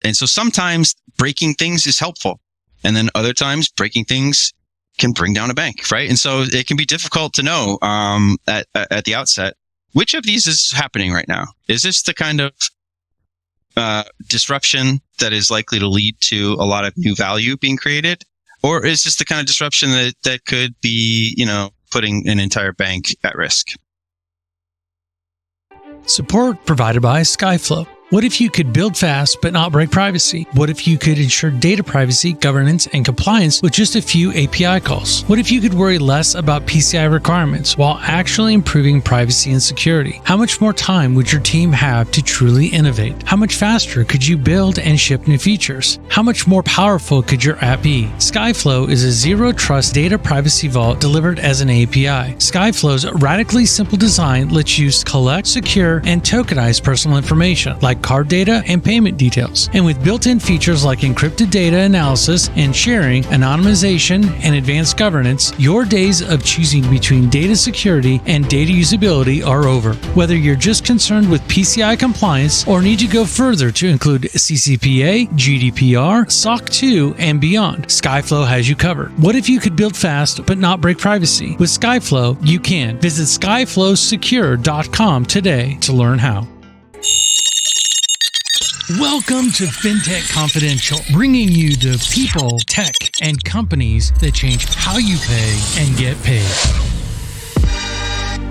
And so sometimes breaking things is helpful. And then other times breaking things can bring down a bank, right? And so it can be difficult to know at the outset, which of these is happening right now? Is this the kind of disruption that is likely to lead to a lot of new value being created? Or is this the kind of disruption that could be, putting an entire bank at risk? Support provided by Skyflow. What if you could build fast but not break privacy? What if you could ensure data privacy, governance, and compliance with just a few API calls? What if you could worry less about PCI requirements while actually improving privacy and security? How much more time would your team have to truly innovate? How much faster could you build and ship new features? How much more powerful could your app be? Skyflow is a zero-trust data privacy vault delivered as an API. Skyflow's radically simple design lets you collect, secure, and tokenize personal information like card data and payment details. And with built-in features like encrypted data analysis and sharing, anonymization, and advanced governance, your days of choosing between data security and data usability are over. Whether you're just concerned with PCI compliance or need to go further to include CCPA, GDPR, SOC 2, and beyond, Skyflow has you covered. What if you could build fast but not break privacy? With Skyflow, you can. Visit skyflowsecure.com today to learn how. Welcome to Fintech Confidential, bringing you the people, tech, and companies that change how you pay and get paid.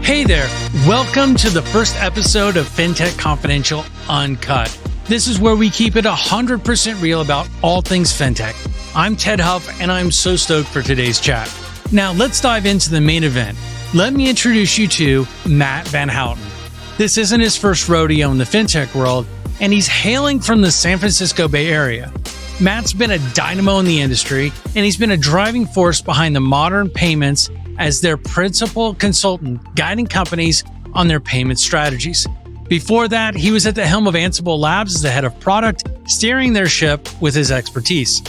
Hey there, welcome to the first episode of Fintech Confidential Uncut. This is where we keep it 100% real about all things fintech. I'm Ted Huff, and I'm so stoked for today's chat. Now, let's dive into the main event. Let me introduce you to Matt Vanhouten. This isn't his first rodeo in the fintech world, and he's hailing from the San Francisco Bay Area. Matt's been a dynamo in the industry, and he's been a driving force behind the modern payments as their principal consultant, guiding companies on their payment strategies. Before that, he was at the helm of Ansible Labs as the head of product, steering their ship with his expertise.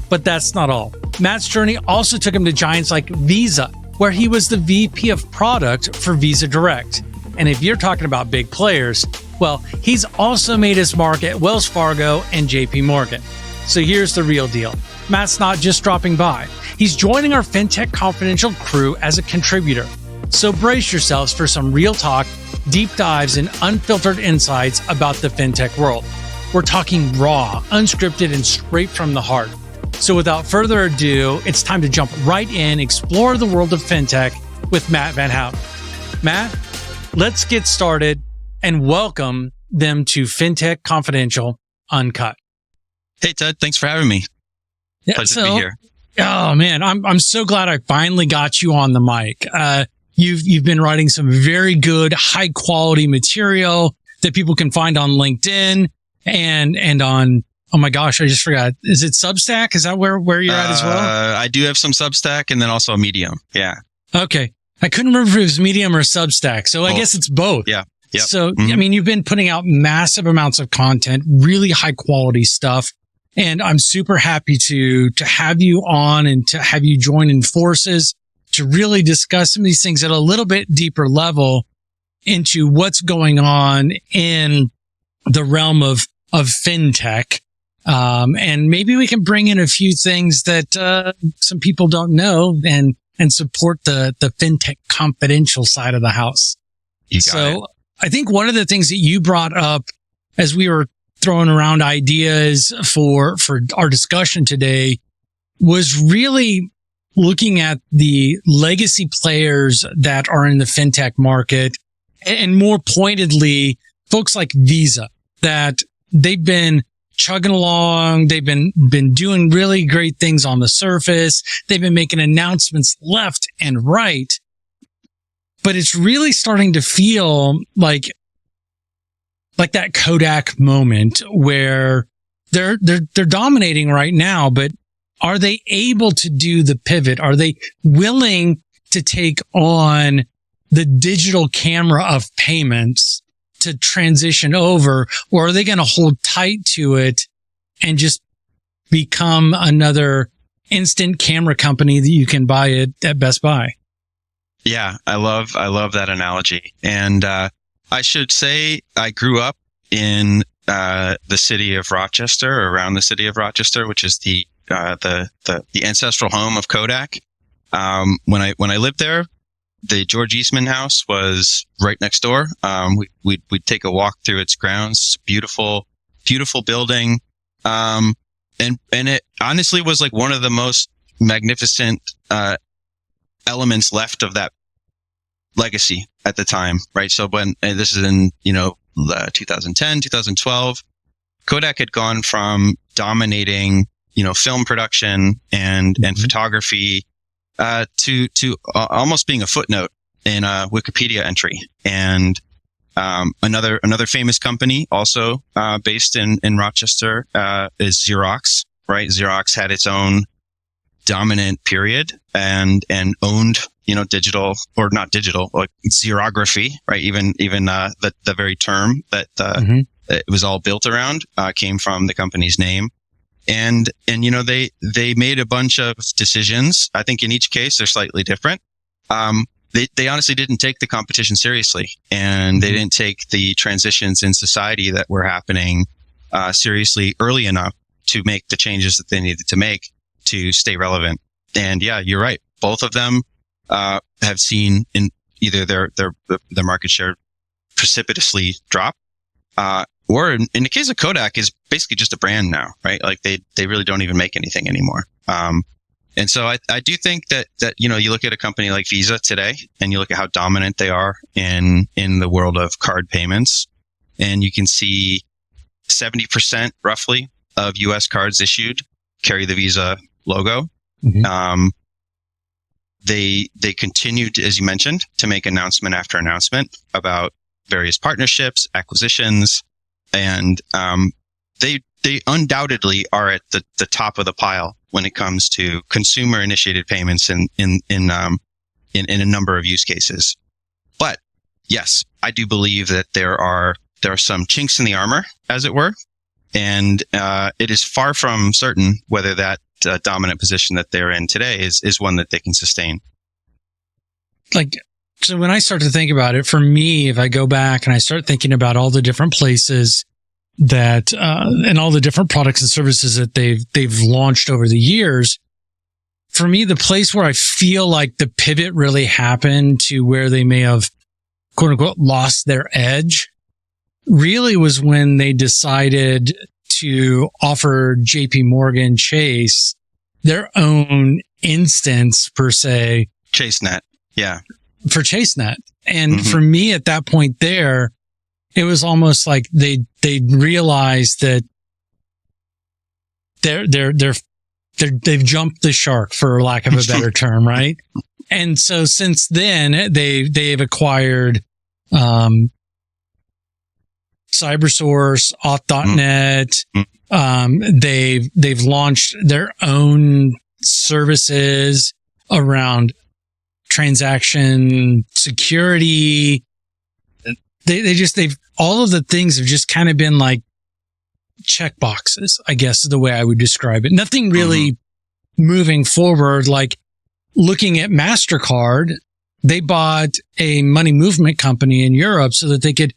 But that's not all. Matt's journey also took him to giants like Visa, where he was the VP of product for Visa Direct. And if you're talking about big players, well, he's also made his mark at Wells Fargo and JP Morgan. So here's the real deal. Matt's not just dropping by. He's joining our Fintech Confidential crew as a contributor. So brace yourselves for some real talk, deep dives, and unfiltered insights about the fintech world. We're talking raw, unscripted, and straight from the heart. So without further ado, it's time to jump right in, explore the world of fintech with Matt Vanhouten. Matt, let's get started and welcome them to Fintech Confidential Uncut. Hey, Ted, thanks for having me. Yeah, Pleasure to be here. Oh man, I'm so glad I finally got you on the mic. You've been writing some very good, high quality material that people can find on LinkedIn and on, oh my gosh, I just forgot. Is it Substack? Is that where you're at as well? I do have some Substack and then also a Medium. Yeah. Okay. I couldn't remember if it was Medium or Substack. So I guess it's both. Yeah. Yep. So, I mean, you've been putting out massive amounts of content, really high quality stuff. And I'm super happy to have you on and to have you join in forces to really discuss some of these things at a little bit deeper level into what's going on in the realm of fintech. And maybe we can bring in a few things that some people don't know and support the Fintech Confidential side of the house. You got it. I think one of the things that you brought up as we were throwing around ideas for our discussion today was really looking at the legacy players that are in the fintech market, and more pointedly, folks like Visa, that they've been chugging along. They've been doing really great things on the surface. They've been making announcements left and right. But it's really starting to feel like that Kodak moment where they're dominating right now, but are they able to do the pivot? Are they willing to take on the digital camera of payments to transition over, or are they going to hold tight to it and just become another instant camera company that you can buy at Best Buy? Yeah, I love that analogy. And I should say I grew up in the city of Rochester, or around the city of Rochester, which is the ancestral home of Kodak. When I lived there, the George Eastman house was right next door. We'd take a walk through its grounds. Beautiful building. And it honestly was like one of the most magnificent, elements left of that legacy at the time, right? So and this is in, 2010, 2012, Kodak had gone from dominating, film production and photography, to almost being a footnote in a Wikipedia entry. And another famous company also based in Rochester is Xerox, right? Xerox had its own dominant period and owned, digital, or not digital, like xerography, right? Even the very term that it was all built around came from the company's name. And they made a bunch of decisions. I think in each case they're slightly different. They honestly didn't take the competition seriously, and they didn't take the transitions in society that were happening seriously early enough to make the changes that they needed to make to stay relevant. And yeah, you're right. Both of them have seen in either their market share precipitously drop, or in the case of Kodak, is basically just a brand now, right? Like they really don't even make anything anymore. And so I do think that you look at a company like Visa today, and you look at how dominant they are in the world of card payments, and you can see 70% roughly of U.S. cards issued carry the Visa logo. Mm-hmm. They continued, as you mentioned, to make announcement after announcement about various partnerships, acquisitions, and they undoubtedly are at the top of the pile when it comes to consumer initiated payments in a number of use cases. But yes, I do believe that there are some chinks in the armor, as it were, and it is far from certain whether that dominant position that they're in today is one that they can sustain. So when I start to think about it, for me, if I go back and I start thinking about all the different places that and all the different products and services that they've launched over the years, for me, the place where I feel like the pivot really happened to where they may have, quote unquote, lost their edge really was when they decided to offer JP Morgan Chase their own instance, per se. ChaseNet. Yeah. For ChaseNet. And for me at that point there, it was almost like they realized that they've jumped the shark, for lack of a better term, right? And so since then they've acquired CyberSource, Auth.net. They've launched their own services around transaction security. They've all of the things have just kind of been like check boxes, I guess is the way I would describe it. Nothing really moving forward. Like looking at Mastercard, they bought a money movement company in Europe so that they could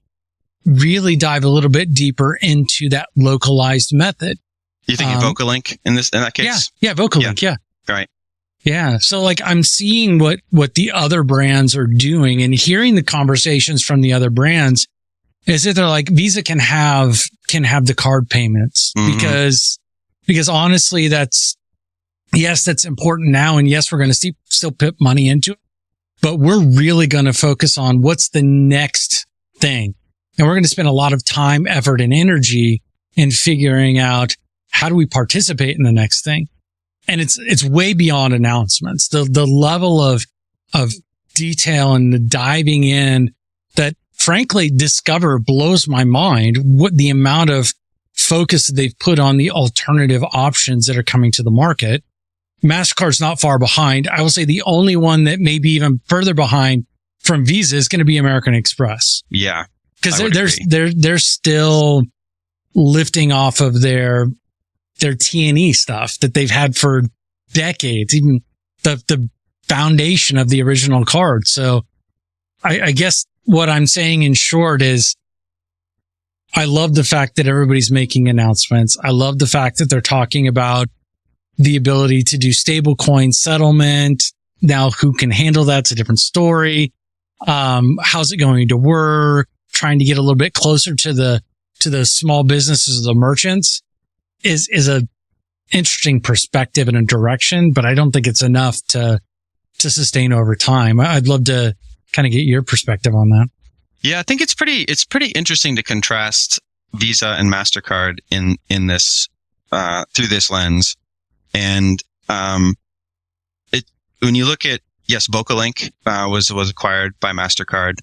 really dive a little bit deeper into that localized method. You think Vocalink in that case? Yeah, Vocalink, yeah. Right. Yeah. So like I'm seeing what the other brands are doing and hearing the conversations from the other brands is that they're like, Visa can have the card payments because honestly, that's important now. And yes, we're going to still put money into it, but we're really going to focus on what's the next thing. And we're going to spend a lot of time, effort, and energy in figuring out how do we participate in the next thing. And it's way beyond announcements. The level of detail and the diving in that, frankly, Discover blows my mind. What the amount of focus that they've put on the alternative options that are coming to the market. Mastercard's not far behind. I will say the only one that may be even further behind from Visa is going to be American Express. Yeah. Because they're still lifting off of their T&E stuff that they've had for decades, even the foundation of the original card. So I guess what I'm saying in short is I love the fact that everybody's making announcements. I love the fact that they're talking about the ability to do stablecoin settlement. Now, who can handle that's a different story. How's it going to work? Trying to get a little bit closer to the small businesses, the merchants is a interesting perspective and a direction, but I don't think it's enough to sustain over time. I'd love to kind of get your perspective on that. Yeah, I think it's pretty interesting to contrast Visa and Mastercard in this through this lens. And when you look at, yes, VocaLink was acquired by Mastercard,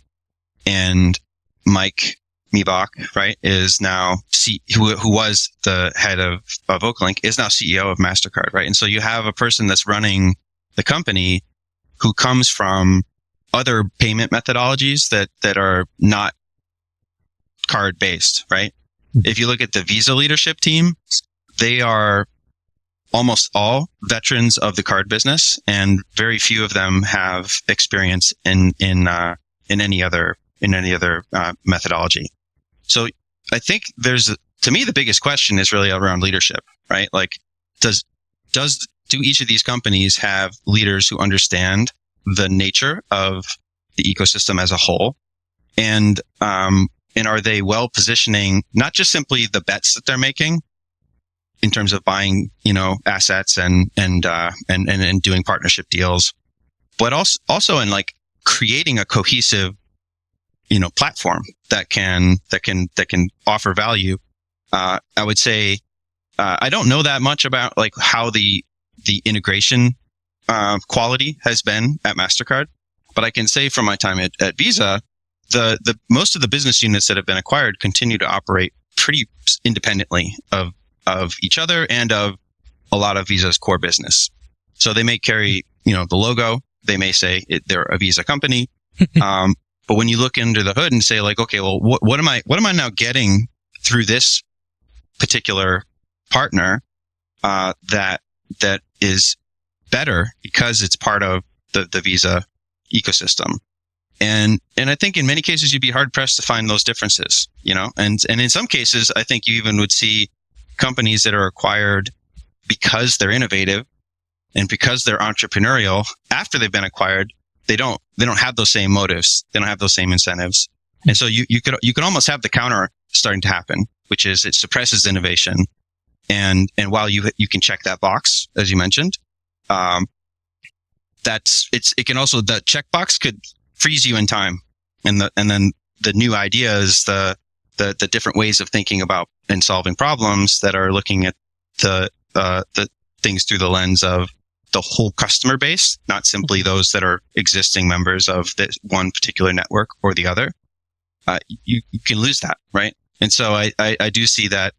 and Mike Miebach, right, is now who was the head of VocaLink, is now CEO of Mastercard, right? And so you have a person that's running the company who comes from other payment methodologies that are not card based, right? If you look at the Visa leadership team, they are almost all veterans of the card business, and very few of them have experience in any other methodology. So I think to me, the biggest question is really around leadership, right? Like, do each of these companies have leaders who understand the nature of the ecosystem as a whole, and are they well positioning not just simply the bets that they're making in terms of buying, assets and doing partnership deals, but also in like creating a cohesive, platform that can offer value. I would say I don't know that much about like how the integration quality has been at Mastercard, but I can say from my time at Visa, the most of the business units that have been acquired continue to operate pretty independently of each other and of a lot of Visa's core business. So they may carry, the logo. They may say they're a Visa company. But when you look under the hood and say like, okay, well, what am I now getting through this particular partner, that is better because it's part of the Visa ecosystem. And I think in many cases you'd be hard pressed to find those differences, and in some cases, I think you even would see companies that are acquired because they're innovative and because they're entrepreneurial. After they've been acquired, they don't have those same motives. They don't have those same incentives. And so you could almost have the counter starting to happen, which is it suppresses innovation. And while you can check that box, as you mentioned, it can also, the checkbox could freeze you in time. And then the new ideas, the different ways of thinking about and solving problems that are looking at the things through the lens of the whole customer base, not simply those that are existing members of this one particular network or the other. You can lose that, right? And so I do see that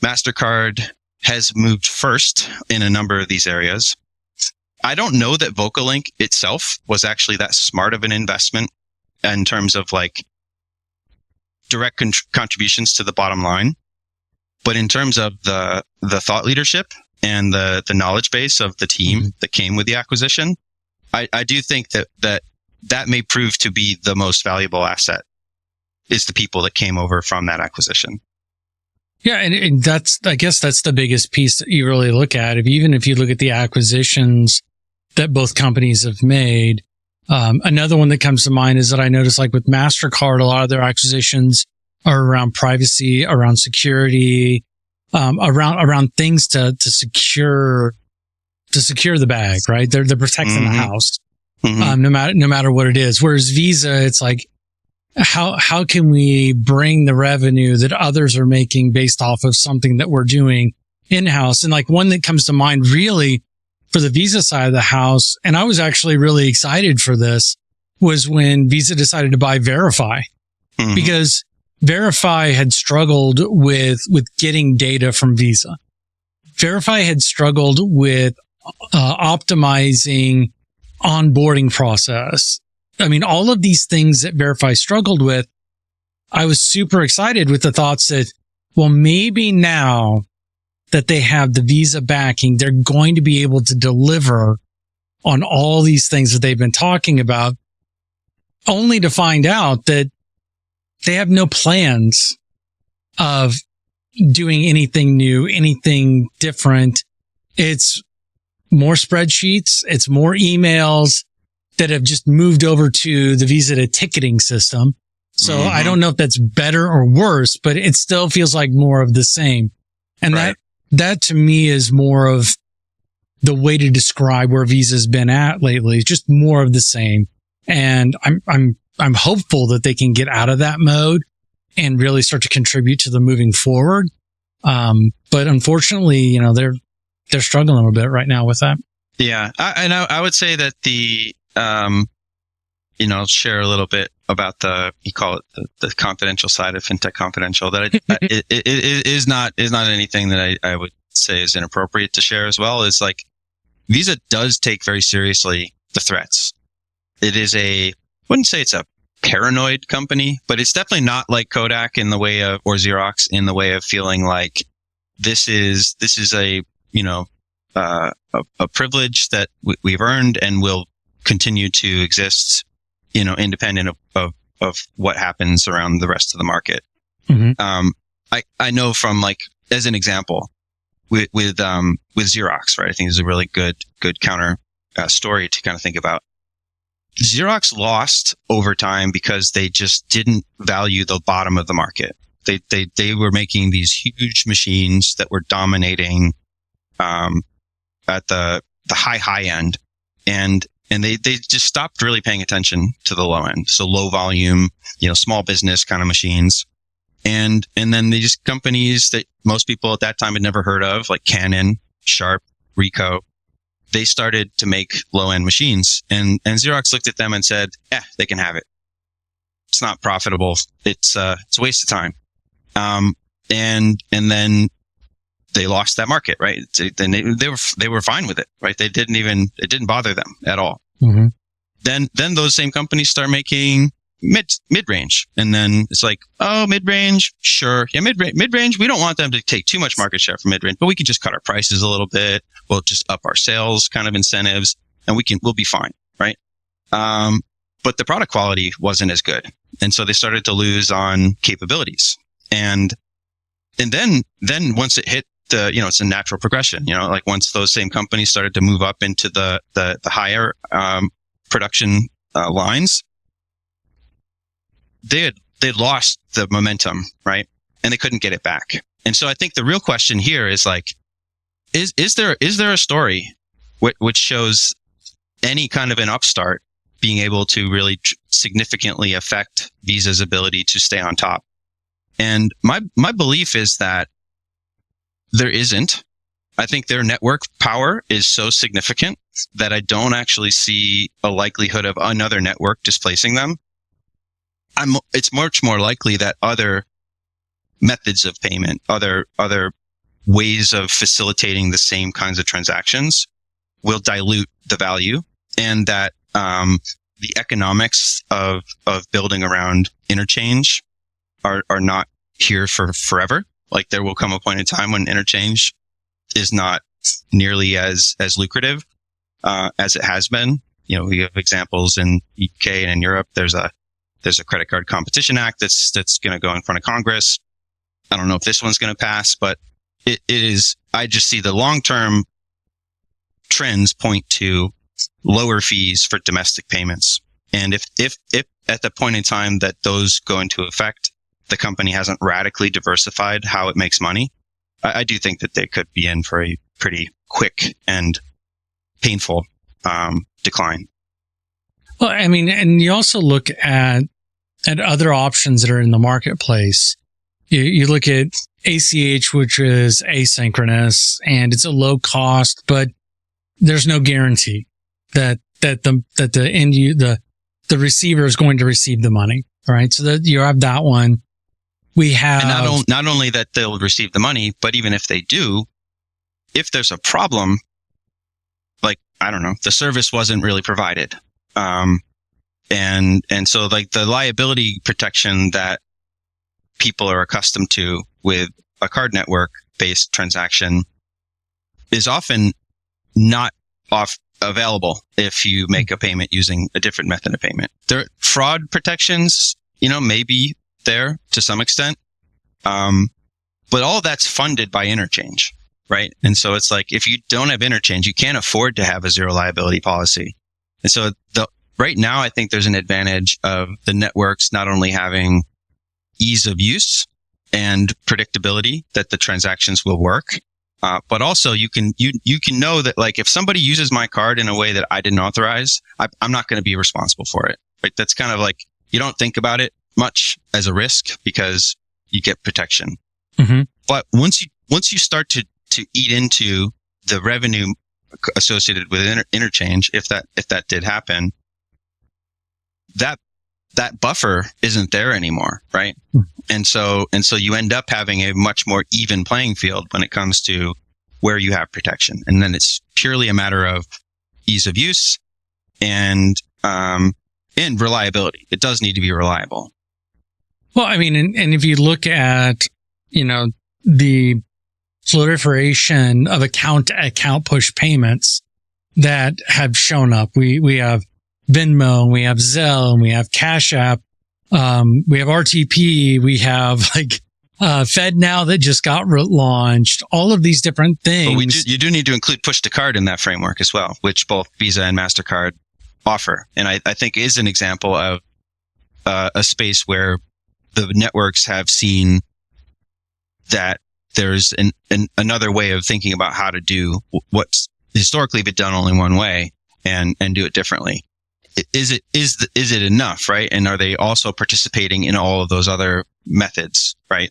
Mastercard has moved first in a number of these areas. I don't know that VocaLink itself was actually that smart of an investment in terms of like direct contributions to the bottom line. But in terms of the thought leadership and the knowledge base of the team that came with the acquisition, I do think that may prove to be the most valuable asset, is the people that came over from that acquisition. Yeah, and I guess that's the biggest piece that you really look at. Even if you look at the acquisitions that both companies have made, another one that comes to mind is that I noticed, like with Mastercard, a lot of their acquisitions are around privacy, around security, around things to secure the bag, right? They're protecting the house, no matter what it is. Whereas Visa, it's like, how can we bring the revenue that others are making based off of something that we're doing in-house? And like one that comes to mind really for the Visa side of the house, and I was actually really excited for this, was when Visa decided to buy Verify, because Verify had struggled with getting data from Visa. Verify had struggled with optimizing onboarding process. I mean, all of these things that Verify struggled with, I was super excited with the thoughts that, well, maybe now that they have the Visa backing, they're going to be able to deliver on all these things that they've been talking about, only to find out that they have no plans of doing anything new, anything different. It's more spreadsheets. It's more emails that have just moved over to the Visa ticketing system. So I don't know if that's better or worse, but it still feels like more of the same. And that to me is more of the way to describe where Visa's been at lately. It's just more of the same. And I'm hopeful that they can get out of that mode and really start to contribute to the moving forward. But unfortunately, you know, they're struggling a little bit right now with that. Yeah. I would say that I'll share a little bit about you call it the confidential side of Fintech Confidential, that it is not anything that I would say is inappropriate to share as well. Is like Visa does take very seriously the threats. It is wouldn't say it's a paranoid company, but it's definitely not like Kodak or Xerox in the way of feeling like this is a privilege that we've earned and will continue to exist, independent of what happens around the rest of the market. Mm-hmm. I know from, like, as an example, with Xerox, right? I think is a really good counter story to kind of think about. Xerox lost over time because they just didn't value the bottom of the market. They were making these huge machines that were dominating at the high end, and they just stopped really paying attention to the low end. So low volume, small business kind of machines. And then they just companies that most people at that time had never heard of, like Canon, Sharp, Ricoh, they started to make low end machines. And Xerox looked at them and said, they can have it. It's not profitable. It's a waste of time. And then they lost that market, right? They were fine with it, right? It didn't bother them at all. Mm-hmm. Then those same companies start making mid-range. And then it's like, oh, mid-range, sure. Yeah, mid-range, we don't want them to take too much market share from mid-range, but we can just cut our prices a little bit. We'll just up our sales kind of incentives, and we'll be fine, right? But the product quality wasn't as good. And so they started to lose on capabilities. And then once it hit it's a natural progression, like once those same companies started to move up into the higher, production, lines, they lost the momentum, right? And they couldn't get it back. And so I think the real question here is like, is there a story which shows any kind of an upstart being able to really significantly affect Visa's ability to stay on top? And my belief is that there isn't. I think their network power is so significant that I don't actually see a likelihood of another network displacing them. It's much more likely that other methods of payment, other ways of facilitating the same kinds of transactions will dilute the value, and that the economics of building around interchange are not here for forever. Like, there will come a point in time when interchange is not nearly as lucrative as it has been. We have examples in UK and in Europe. There's a credit card competition act that's going to go in front of Congress. I don't know if this one's going to pass, but it is. I just see the long-term trends point to lower fees for domestic payments. And if at the point in time that those go into effect, the company hasn't radically diversified how it makes money, I do think that they could be in for a pretty quick and painful decline. Well, I mean, and you also look at other options that are in the marketplace. You look at ACH, which is asynchronous, and it's a low cost, but there's no guarantee that the receiver is going to receive the money. Right, so that you have that one. We have, and not only that they'll receive the money, but even if they do, if there's a problem, like, I don't know, the service wasn't really provided. And so, like, the liability protection that people are accustomed to with a card network based transaction is often not available if you make a payment using a different method of payment. There fraud protections, maybe there to some extent. But all that's funded by Interchange, right? And so it's like, if you don't have Interchange, you can't afford to have a zero liability policy. And so right now, I think there's an advantage of the networks not only having ease of use and predictability that the transactions will work, but also you can know that, like, if somebody uses my card in a way that I didn't authorize, I'm not going to be responsible for it. Right? That's kind of like, you don't think about it much as a risk because you get protection. Mm-hmm. But once you start to eat into the revenue associated with interchange, if that did happen, that buffer isn't there anymore, right? And so you end up having a much more even playing field when it comes to where you have protection. And then it's purely a matter of ease of use and reliability. It does need to be reliable. Well, I mean, and if you look at, the proliferation of account push payments that have shown up, we have Venmo, we have Zelle, and we have Cash App, we have RTP, we have FedNow that just got launched, all of these different things. But you do need to include push to card in that framework as well, which both Visa and Mastercard offer. And I think is an example of a space where the networks have seen that there's another way of thinking about how to do what's historically been done only one way and do it differently. Is it enough, right? And are they also participating in all of those other methods, right?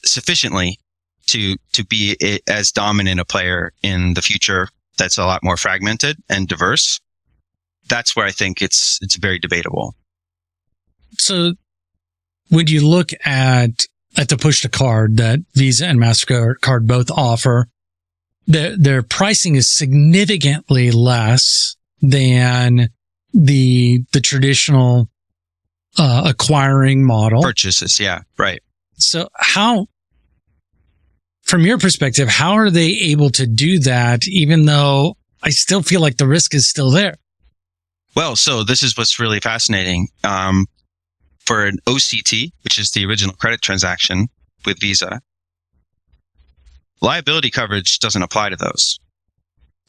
Sufficiently to be as dominant a player in the future that's a lot more fragmented and diverse? That's where I think it's very debatable. So when you look at the push to card that Visa and Mastercard both offer, their pricing is significantly less than the traditional acquiring model. Purchases, yeah, right. So from your perspective, how are they able to do that, even though I still feel like the risk is still there? Well, so this is what's really fascinating. For an OCT, which is the original credit transaction with Visa, liability coverage doesn't apply to those.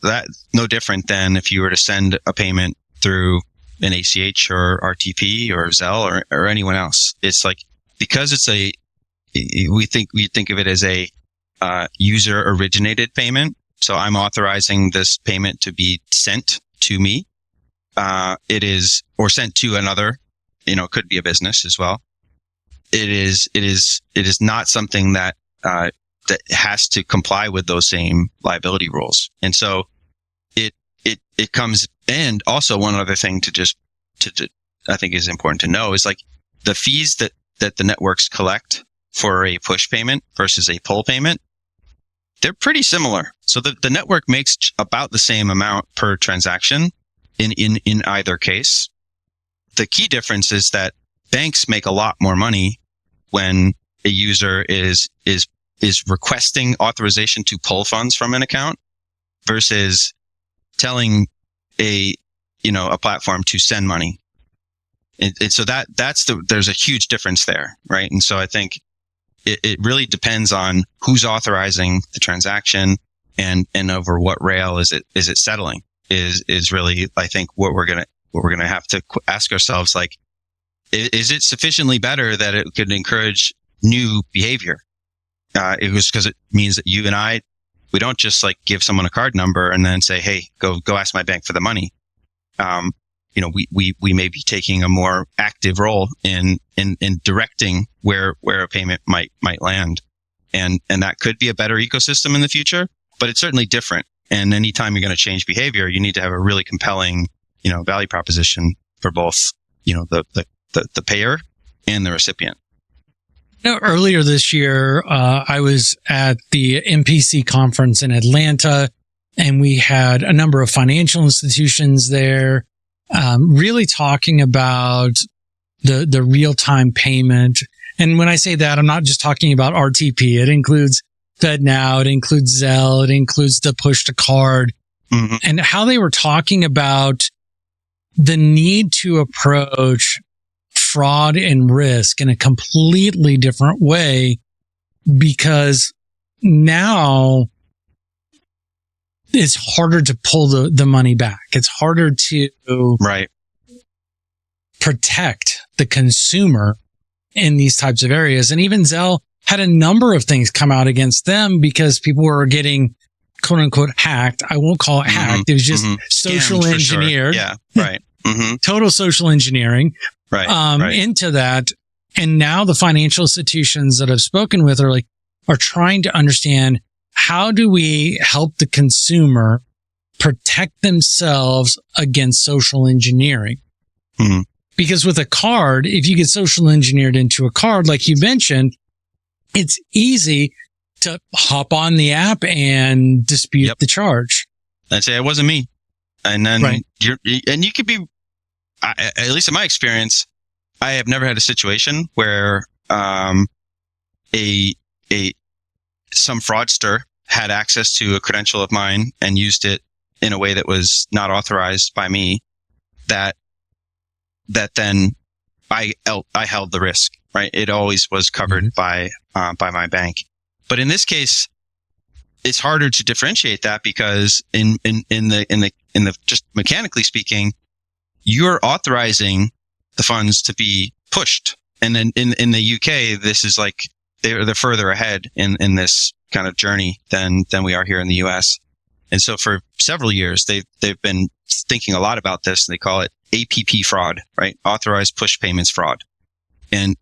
That's no different than if you were to send a payment through an ACH or RTP or Zelle or anyone else. It's like, because it's we think of it as a user originated payment. So I'm authorizing this payment to be sent to me. It is, or sent to another, it could be a business as well. It is not something that has to comply with those same liability rules. And so it comes, and also one other thing to I think is important to know is, like, the fees that the networks collect for a push payment versus a pull payment, they're pretty similar. So the network makes about the same amount per transaction in either case. The key difference is that banks make a lot more money when a user is requesting authorization to pull funds from an account versus telling a platform to send money. And so there's a huge difference there, right? And so I think it really depends on who's authorizing the transaction and over what rail is it settling is really, I think, what we're gonna have to ask ourselves, like, is it sufficiently better that it could encourage new behavior? It was because it means that you and I, we don't just like give someone a card number and then say, hey, go ask my bank for the money. We may be taking a more active role in directing where a payment might land. And that could be a better ecosystem in the future, but it's certainly different. And anytime you're going to change behavior, you need to have a really compelling, value proposition for both, the payer and the recipient. Earlier this year, I was at the MPC conference in Atlanta, and we had a number of financial institutions there, really talking about the real-time payment. And when I say that, I'm not just talking about RTP. It includes FedNow, it includes Zelle, it includes the push to card, and how they were talking about the need to approach fraud and risk in a completely different way, because now it's harder to pull the money back. It's harder to protect the consumer in these types of areas. And even Zelle had a number of things come out against them because people were getting quote unquote hacked. I won't call it hacked. It was just social engineered. Sure. Yeah. Right. Total social engineering right. into that. And now the financial institutions that I've spoken with are trying to understand, how do we help the consumer protect themselves against social engineering? Because with a card, if you get social engineered into a card, like you mentioned, it's easy to hop on the app and dispute the charge. I'd say it wasn't me. And then you could be, at least in my experience, I have never had a situation where some fraudster had access to a credential of mine and used it in a way that was not authorized by me, that then I held the risk, right? It always was covered by my bank. But in this case, it's harder to differentiate that, because in the just mechanically speaking, you're authorizing the funds to be pushed. And then in the UK, this is like, they're further ahead in this kind of journey than we are here in the US. And so for several years, they've been thinking a lot about this, and they call it APP fraud, right? Authorized push payments fraud. And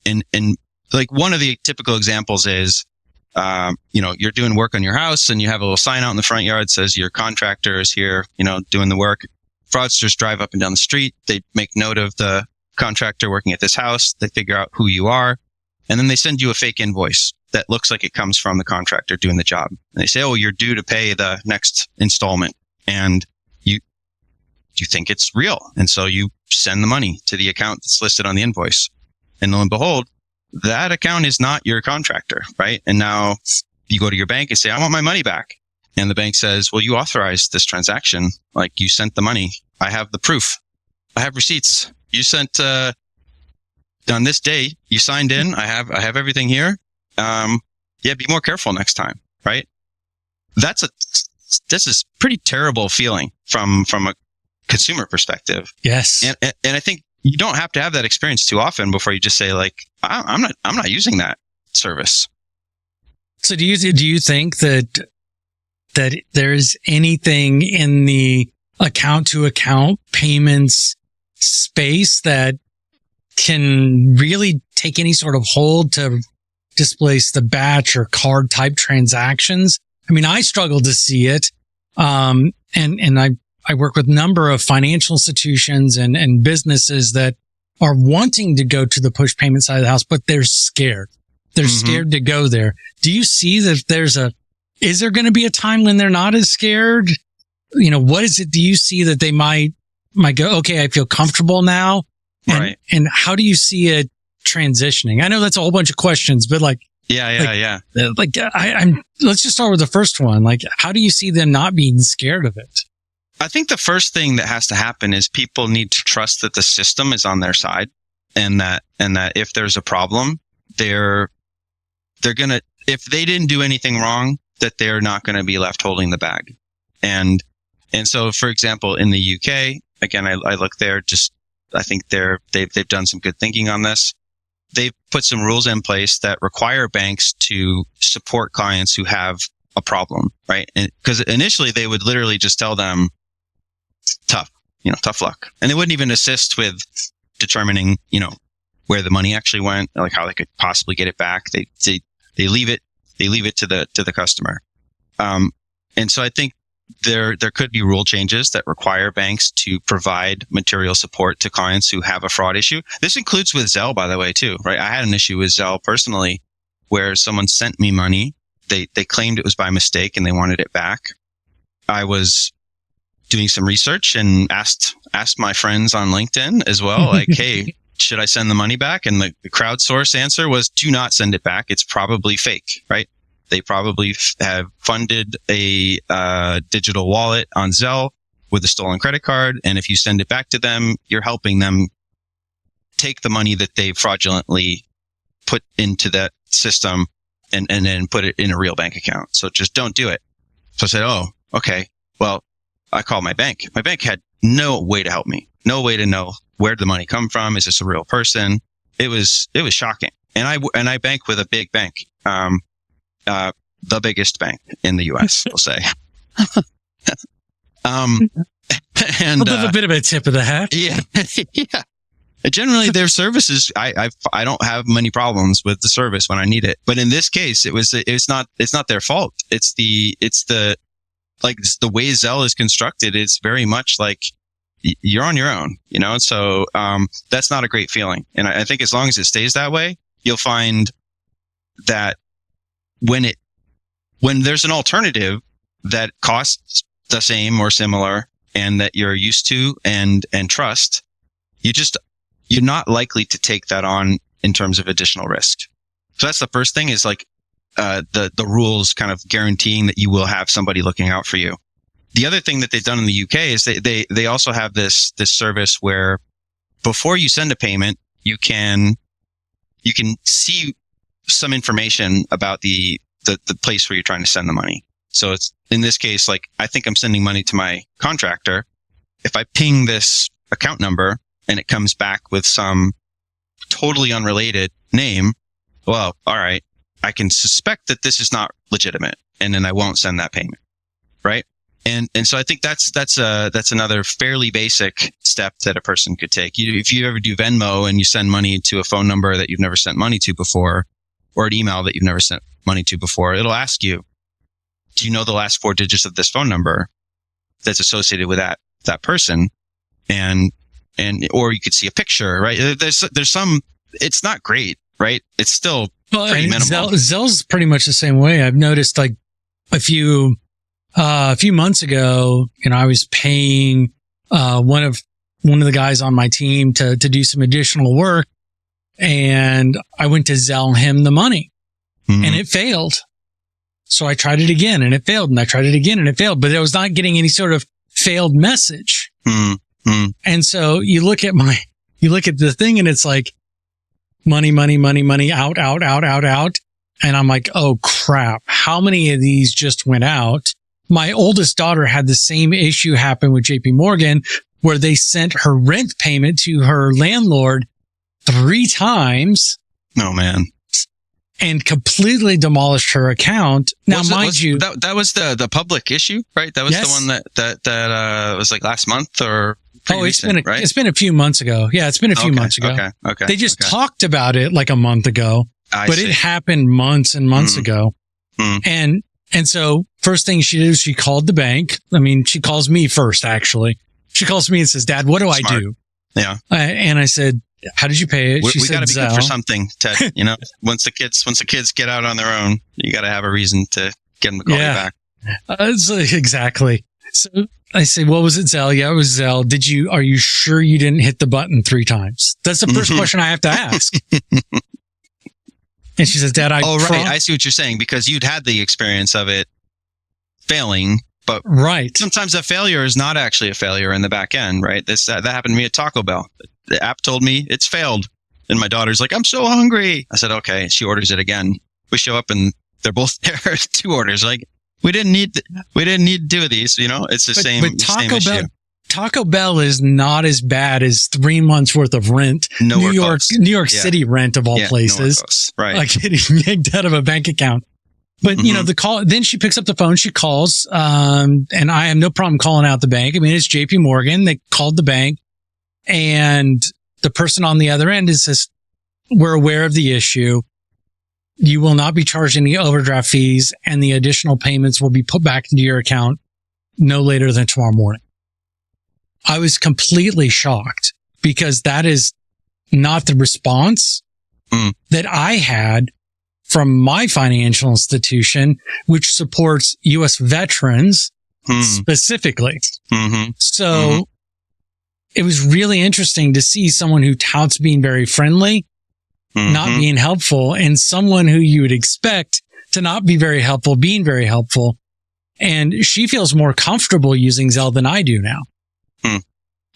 like one of the typical examples is, you're doing work on your house and you have a little sign out in the front yard that says your contractor is here, doing the work. Fraudsters drive up and down the street. They make note of the contractor working at this house. They figure out who you are. And then they send you a fake invoice that looks like it comes from the contractor doing the job. And they say, oh, you're due to pay the next installment. And you think it's real. And so you send the money to the account that's listed on the invoice. And lo and behold, that account is not your contractor, right? And now you go to your bank and say, I want my money back. And the bank says, well, you authorized this transaction. Like, you sent the money. I have the proof. I have receipts. You sent, on this day, you signed in. I have everything here. Be more careful next time, right? This is pretty terrible feeling from a consumer perspective. Yes. And I think you don't have to have that experience too often before you just say, like, I'm not using that service. So do you think that there's anything in the account to account payments space that can really take any sort of hold to displace the batch or card type transactions? I mean, I struggle to see it. And I work with a number of financial institutions and businesses that are wanting to go to the push payment side of the house, but they're scared. They're scared to go there. Do you see that is there going to be a time when they're not as scared? What is it? Do you see that they might go, okay, I feel comfortable now? Right. And how do you see it transitioning? I know that's a whole bunch of questions, but let's just start with the first one. Like, how do you see them not being scared of it? I think the first thing that has to happen is people need to trust that the system is on their side, and that if there's a problem, they're gonna, if they didn't do anything wrong, that they're not going to be left holding the bag. And so, for example, in the UK, again, I look there, I think they've done some good thinking on this. They've put some rules in place that require banks to support clients who have a problem, right? And because initially they would literally just tell them, tough luck. And they wouldn't even assist with determining, where the money actually went, like how they could possibly get it back. They leave it to the customer. And so I think there could be rule changes that require banks to provide material support to clients who have a fraud issue. This includes with Zelle, by the way, too, right? I had an issue with Zelle personally where someone sent me money. They claimed it was by mistake and they wanted it back. I was doing some research and asked my friends on LinkedIn as well, like, hey, should I send the money back? And the crowdsource answer was, do not send it back. It's probably fake, right? They probably have funded a digital wallet on Zelle with a stolen credit card. And if you send it back to them, you're helping them take the money that they fraudulently put into that system and then put it in a real bank account. So just don't do it. So I said, oh, okay. Well, I called my bank. My bank had no way to help me, no way to know where did the money come from. Is this a real person? It was shocking. And I bank with a big bank, the biggest bank in the US, we'll say. And a bit of a tip of the hat. Yeah. Yeah. Generally, their services, I don't have many problems with the service when I need it. But in this case, it's not their fault. It's the way Zelle is constructed. It's very much like you're on your own, you know? So, that's not a great feeling. And I think as long as it stays that way, you'll find that when there's an alternative that costs the same or similar and that you're used to and trust, you're not likely to take that on in terms of additional risk. So that's the first thing, is like, the rules kind of guaranteeing that you will have somebody looking out for you. The other thing that they've done in the UK is they also have this service where before you send a payment, you can see some information about the place where you're trying to send the money. So it's, in this case, like, I think I'm sending money to my contractor. If I ping this account number and it comes back with some totally unrelated name, well, all right, I can suspect that this is not legitimate, and then I won't send that payment, right? And so I think that's another fairly basic step that a person could take. If you ever do Venmo and you send money to a phone number that you've never sent money to before, or an email that you've never sent money to before, it'll ask you, do you know the last 4 digits of this phone number that's associated with that person? And or you could see a picture, right? There's some, it's not great, right? It's still pretty minimal. Zelle's pretty much the same way. I've noticed, like, a few months ago, you know, I was paying one of the guys on my team to do some additional work, and I went to Zelle him the money, and it failed. So I tried it again, and it failed, and I tried it again, and it failed, but I was not getting any sort of failed message. And so you look at the thing, and it's like money, out. And I'm like, oh crap, how many of these just went out? My oldest daughter had the same issue happen with JP Morgan, where they sent her rent payment to her landlord 3 times. Oh man. And completely demolished her account. Now, that was the public issue, right? That was Yes. the one that was like last month or recent, right? It's been a few months ago. Yeah, it's been a few months ago. Okay. They just talked about it like a month ago, but it happened months and months ago. And so first thing she did is she called the bank. I mean, she calls me first, actually. She calls me and says, Dad, what do I do? Yeah. And I said, how did you pay it? We got to be good for something, Ted. You know, once the kids get out on their own, you got to have a reason to get them to call you back. Exactly. So I say, what was it, Zelle? Yeah, it was Zelle. Are you sure you didn't hit the button 3 times? That's the first question I have to ask. And she says, Dad, right. I see what you're saying, because you'd had the experience of it failing, but sometimes that failure is not actually a failure in the back end, right? That happened to me at Taco Bell. The app told me it's failed. And my daughter's like, I'm so hungry. I said, okay. She orders it again. We show up and they're both there. 2 orders. Like, we didn't need to do these, you know, it's the same issue. Taco Bell is not as bad as 3 months worth of rent. New York City rent of all places. Right. Like getting yanked out of a bank account. But you know, the call, then she picks up the phone, she calls, and I have no problem calling out the bank. I mean, it's JP Morgan. They called the bank, and the person on the other end says, we're aware of the issue. You will not be charged any overdraft fees, and the additional payments will be put back into your account no later than tomorrow morning. I was completely shocked, because that is not the response that I had from my financial institution, which supports U.S. veterans specifically. So it was really interesting to see someone who touts being very friendly, not being helpful, and someone who you would expect to not be very helpful, being very helpful. And she feels more comfortable using Zelle than I do now.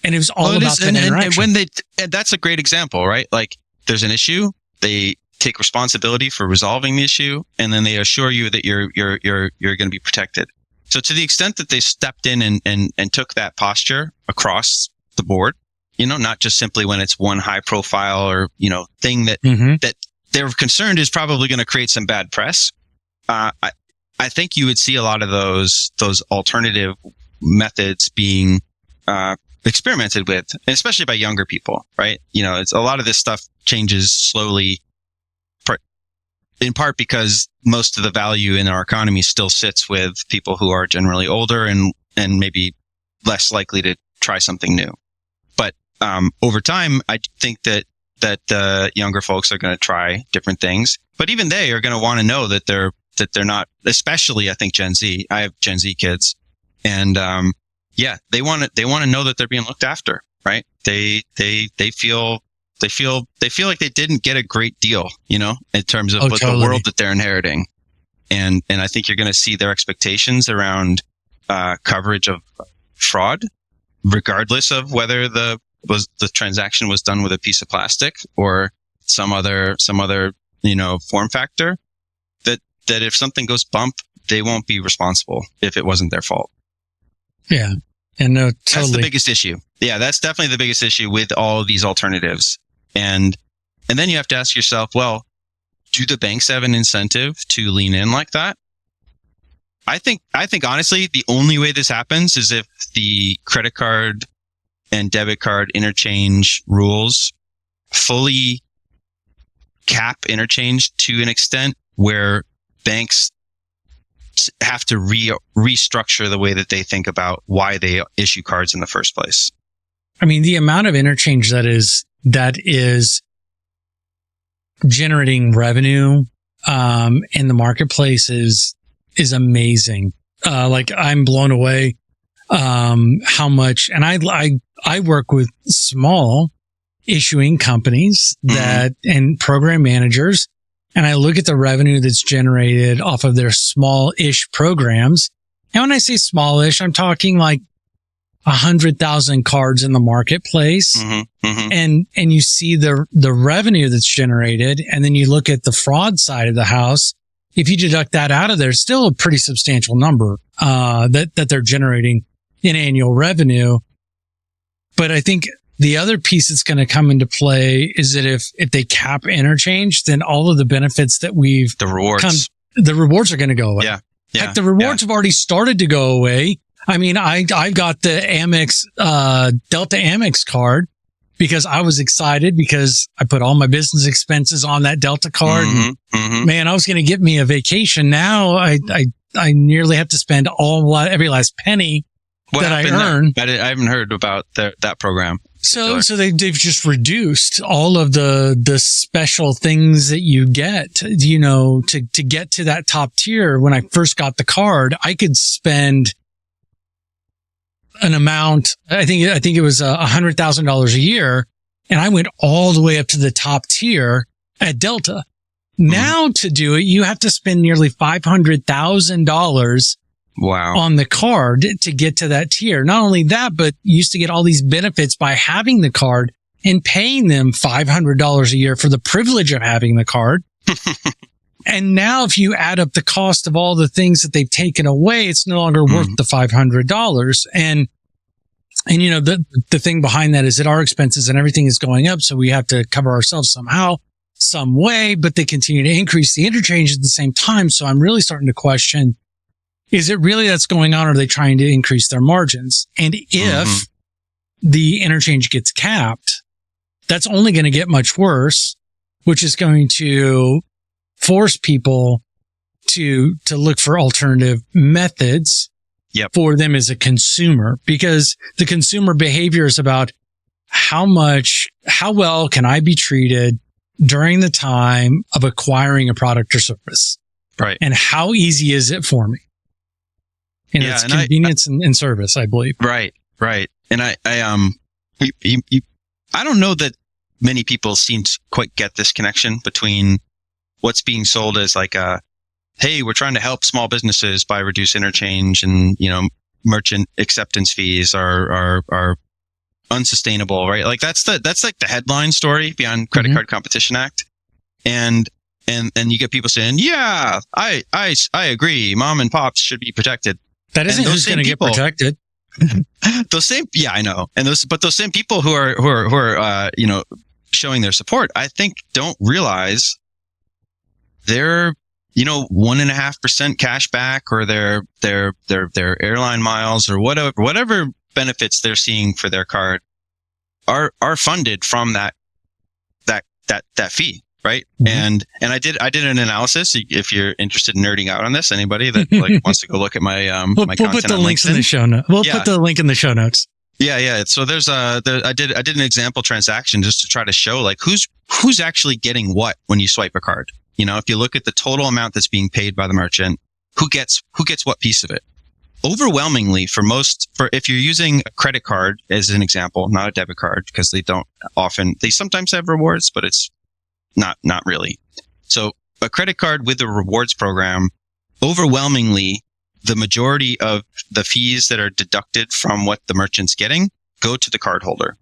And it was all about that interaction. And that's a great example, right? Like there's an issue, they take responsibility for resolving the issue, and then they assure you that you're going to be protected. So to the extent that they stepped in and took that posture across the board, not just simply when it's one high profile or, thing that, that they're concerned is probably going to create some bad press. I think you would see a lot of those alternative methods being, experimented with, especially by younger people, right? It's a lot of this stuff changes slowly, in part because most of the value in our economy still sits with people who are generally older and maybe less likely to try something new. But over time, I think that younger folks are going to try different things. But even they are going to want to know that they're not. Especially, I think Gen Z. I have Gen Z kids, and they want to know that they're being looked after, right? They feel like they didn't get a great deal, in terms of the world that they're inheriting. And I think you're going to see their expectations around coverage of fraud, regardless of whether the transaction was done with a piece of plastic or some other form factor. That if something goes bump, they won't be responsible if it wasn't their fault. Yeah. And no, totally. That's the biggest issue. Yeah, that's definitely the biggest issue with all of these alternatives. And then you have to ask yourself, well, do the banks have an incentive to lean in like that? I think honestly, the only way this happens is if the credit card and debit card interchange rules fully cap interchange to an extent where banks have to restructure the way that they think about why they issue cards in the first place. I mean, the amount of interchange that is generating revenue in the marketplace is amazing. Like I'm blown away how much, and I work with small issuing companies that and program managers, and I look at the revenue that's generated off of their small-ish programs. And when I say small-ish, I'm talking like 100,000 cards in the marketplace. And you see the revenue that's generated, and then you look at the fraud side of the house. If you deduct that out of there, it's still a pretty substantial number that they're generating in annual revenue. But I think the other piece that's going to come into play is that if they cap interchange, then all of the benefits that the rewards are going to go away. Yeah. Heck, the rewards have already started to go away. I mean, I got the Amex, Delta Amex card because I was excited because I put all my business expenses on that Delta card. Man, I was going to get me a vacation. Now I nearly have to spend every last penny that I earn. I haven't heard about that program. So they've just reduced all of the special things that you get, to get to that top tier. When I first got the card, I could spend an amount. I think it was $100,000 a year, and I went all the way up to the top tier at Delta. Now to do it, you have to spend nearly $500,000 on the card to get to that tier. Not only that, but you used to get all these benefits by having the card and paying them $500 a year for the privilege of having the card. And now if you add up the cost of all the things that they've taken away, it's no longer worth the $500. And the thing behind that is that our expenses and everything is going up. So we have to cover ourselves somehow, some way, but they continue to increase the interchange at the same time. So I'm really starting to question, is it really that's going on? Or are they trying to increase their margins? And if the interchange gets capped, that's only going to get much worse, which is going to force people to look for alternative methods for them as a consumer, because the consumer behavior is about how well can I be treated during the time of acquiring a product or service? Right. And how easy is it for me? It's convenience and service, I believe. Right. And I don't know that many people seem to quite get this connection between what's being sold as like hey, we're trying to help small businesses by reduce interchange and, merchant acceptance fees are unsustainable, right? Like that's like the headline story behind Credit Card Competition Act. And you get people saying, yeah, I agree. Mom and pops should be protected. That isn't who's going to get protected. Those same, yeah, I know. And those same people who are showing their support, I think don't realize their 1.5% cash back or their airline miles or whatever benefits they're seeing for their card are funded from that fee. Right. And I did an analysis. If you're interested in nerding out on this, anybody that wants to go look at my, we'll content put the on links LinkedIn. in the show notes. We'll put the link in the show notes. Yeah. So I did an example transaction just to try to show like who's actually getting what when you swipe a card. If you look at the total amount that's being paid by the merchant, who gets what piece of it? Overwhelmingly if you're using a credit card as an example, not a debit card, because they sometimes have rewards, but it's not really. So a credit card with a rewards program, overwhelmingly, the majority of the fees that are deducted from what the merchant's getting go to the cardholder.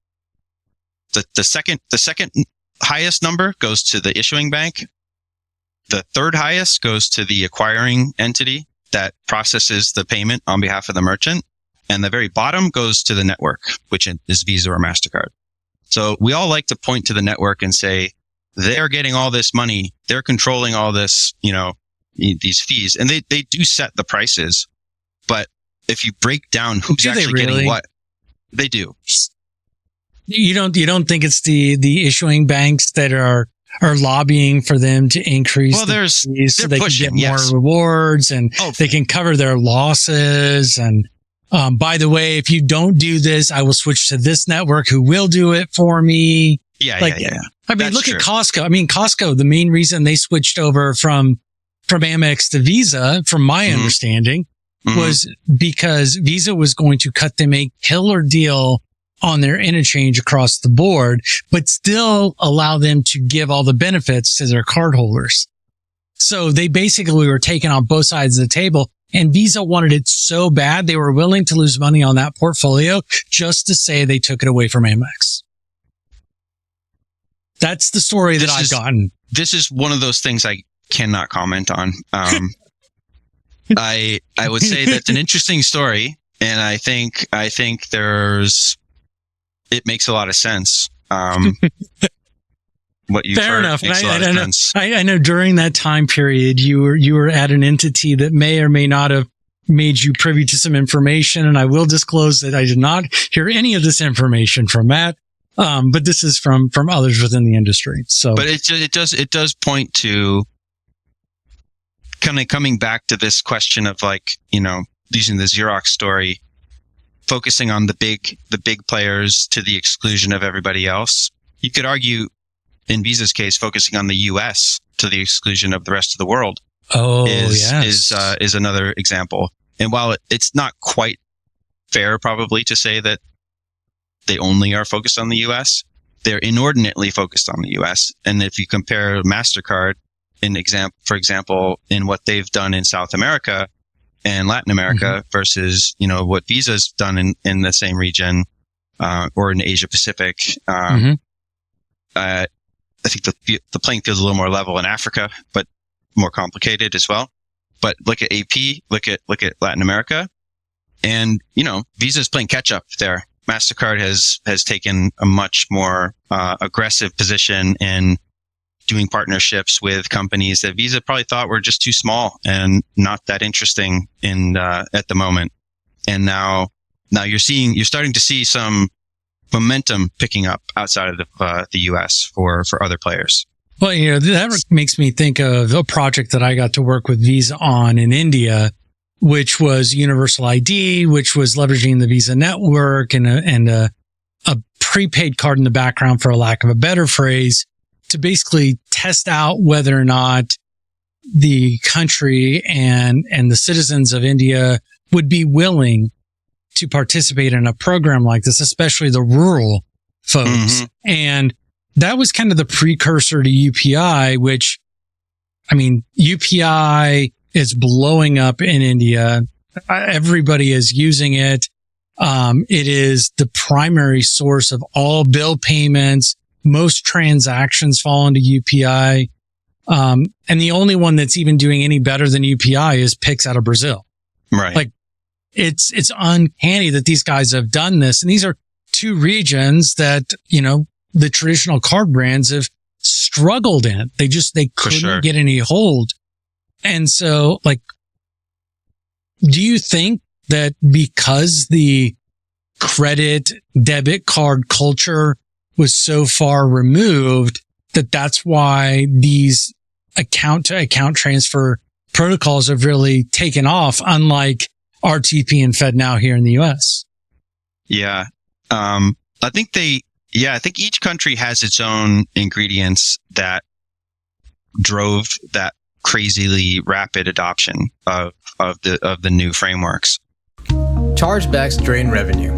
The second highest number goes to the issuing bank. The third highest goes to the acquiring entity that processes the payment on behalf of the merchant. And the very bottom goes to the network, which is Visa or Mastercard. So we all like to point to the network and say, they're getting all this money. They're controlling all this, these fees. And they do set the prices. But if you break down who's actually getting what, they do. You don't think it's the issuing banks that are lobbying for them to increase the fees so they can get more rewards and they can cover their losses. And by the way, if you don't do this, I will switch to this network who will do it for me. Yeah. I mean, look at Costco. I mean, Costco, the main reason they switched over from Amex to Visa, from my understanding, was because Visa was going to cut them a killer deal on their interchange across the board, but still allow them to give all the benefits to their cardholders. So they basically were taking on both sides of the table, and Visa wanted it so bad they were willing to lose money on that portfolio just to say they took it away from Amex. That's the story that I've gotten. This is one of those things I cannot comment on. I would say that's an interesting story, and I think it makes a lot of sense. What you've Fair heard enough. makes a lot of sense. I know during that time period, you were at an entity that may or may not have made you privy to some information, and I will disclose that I did not hear any of this information from Matt. But this is from others within the industry. So, but it does point to kind of coming back to this question of using the Xerox story, focusing on the big players to the exclusion of everybody else. You could argue, in Visa's case, focusing on the U.S. to the exclusion of the rest of the world. Is another example. And while it's not quite fair, probably to say that they only are focused on the U.S., they're inordinately focused on the U.S. And if you compare Mastercard, for example, in what they've done in South America and Latin America versus what Visa's done in the same region or in Asia Pacific, I think the playing field's a little more level in Africa, but more complicated as well. But look at AP, look at Latin America, and Visa's playing catch up there. Mastercard has taken a much more aggressive position in doing partnerships with companies that Visa probably thought were just too small and not that interesting at the moment. And now you're starting to see some momentum picking up outside of the US for other players. Well, that makes me think of a project that I got to work with Visa on in India, which was Universal ID, which was leveraging the Visa network and a prepaid card in the background, for a lack of a better phrase, to basically test out whether or not the country and the citizens of India would be willing to participate in a program like this, especially the rural folks. And that was kind of the precursor to UPI, which, UPI is blowing up in India. Everybody is using it. It is the primary source of all bill payments. Most transactions fall into UPI. And the only one that's even doing any better than UPI is Pix out of Brazil. Right. Like it's uncanny that these guys have done this. And these are two regions that, the traditional card brands have struggled in. They couldn't get any hold. And so do you think that because the credit debit card culture was so far removed, that's why these account to account transfer protocols have really taken off, unlike RTP and FedNow here in the US? Yeah. I think each country has its own ingredients that drove that crazily rapid adoption of the new frameworks. Chargebacks drain revenue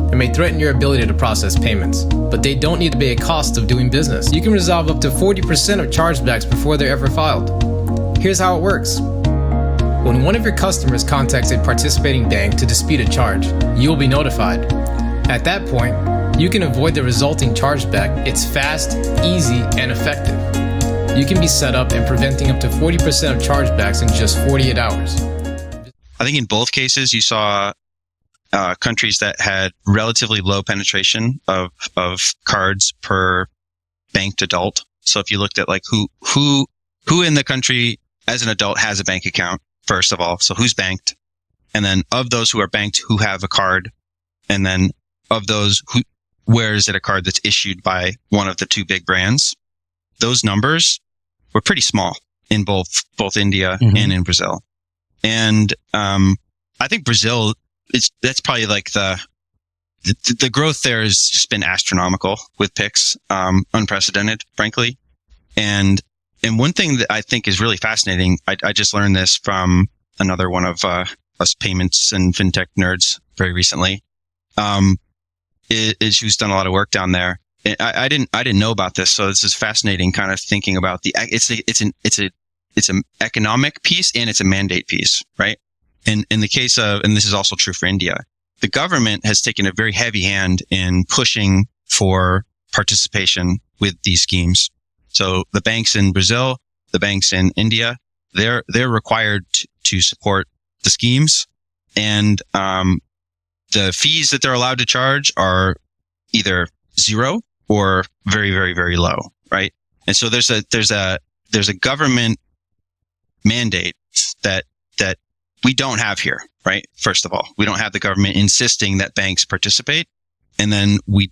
and may threaten your ability to process payments, but they don't need to be a cost of doing business. You can resolve up to 40% of chargebacks before they're ever filed. Here's how it works. When one of your customers contacts a participating bank to dispute a charge, you'll be notified. At that point, you can avoid the resulting chargeback. It's fast, easy, and effective. You can be set up and preventing up to 40% of chargebacks in just 48 hours. I think in both cases, you saw countries that had relatively low penetration of cards per banked adult. So if you looked at who in the country as an adult has a bank account, first of all, so who's banked, and then of those who are banked, who have a card, and then of those where is it a card that's issued by one of the two big brands? Those numbers were pretty small in both India and in Brazil. And I think Brazil, that's probably the growth there has just been astronomical with Pix, unprecedented, frankly. And one thing that I think is really fascinating, I just learned this from another one of us payments and fintech nerds very recently. Is who's done a lot of work down there. I didn't know about this, so this is fascinating. Kind of thinking about it's an economic piece and it's a mandate piece, right? And in the case of, and this is also true for India, the government has taken a very heavy hand in pushing for participation with these schemes. So the banks in Brazil, the banks in India, they're required to support the schemes, and the fees that they're allowed to charge are either zero or very, very, very low, right? And so there's a government mandate that we don't have here, right? First of all, we don't have the government insisting that banks participate, and then we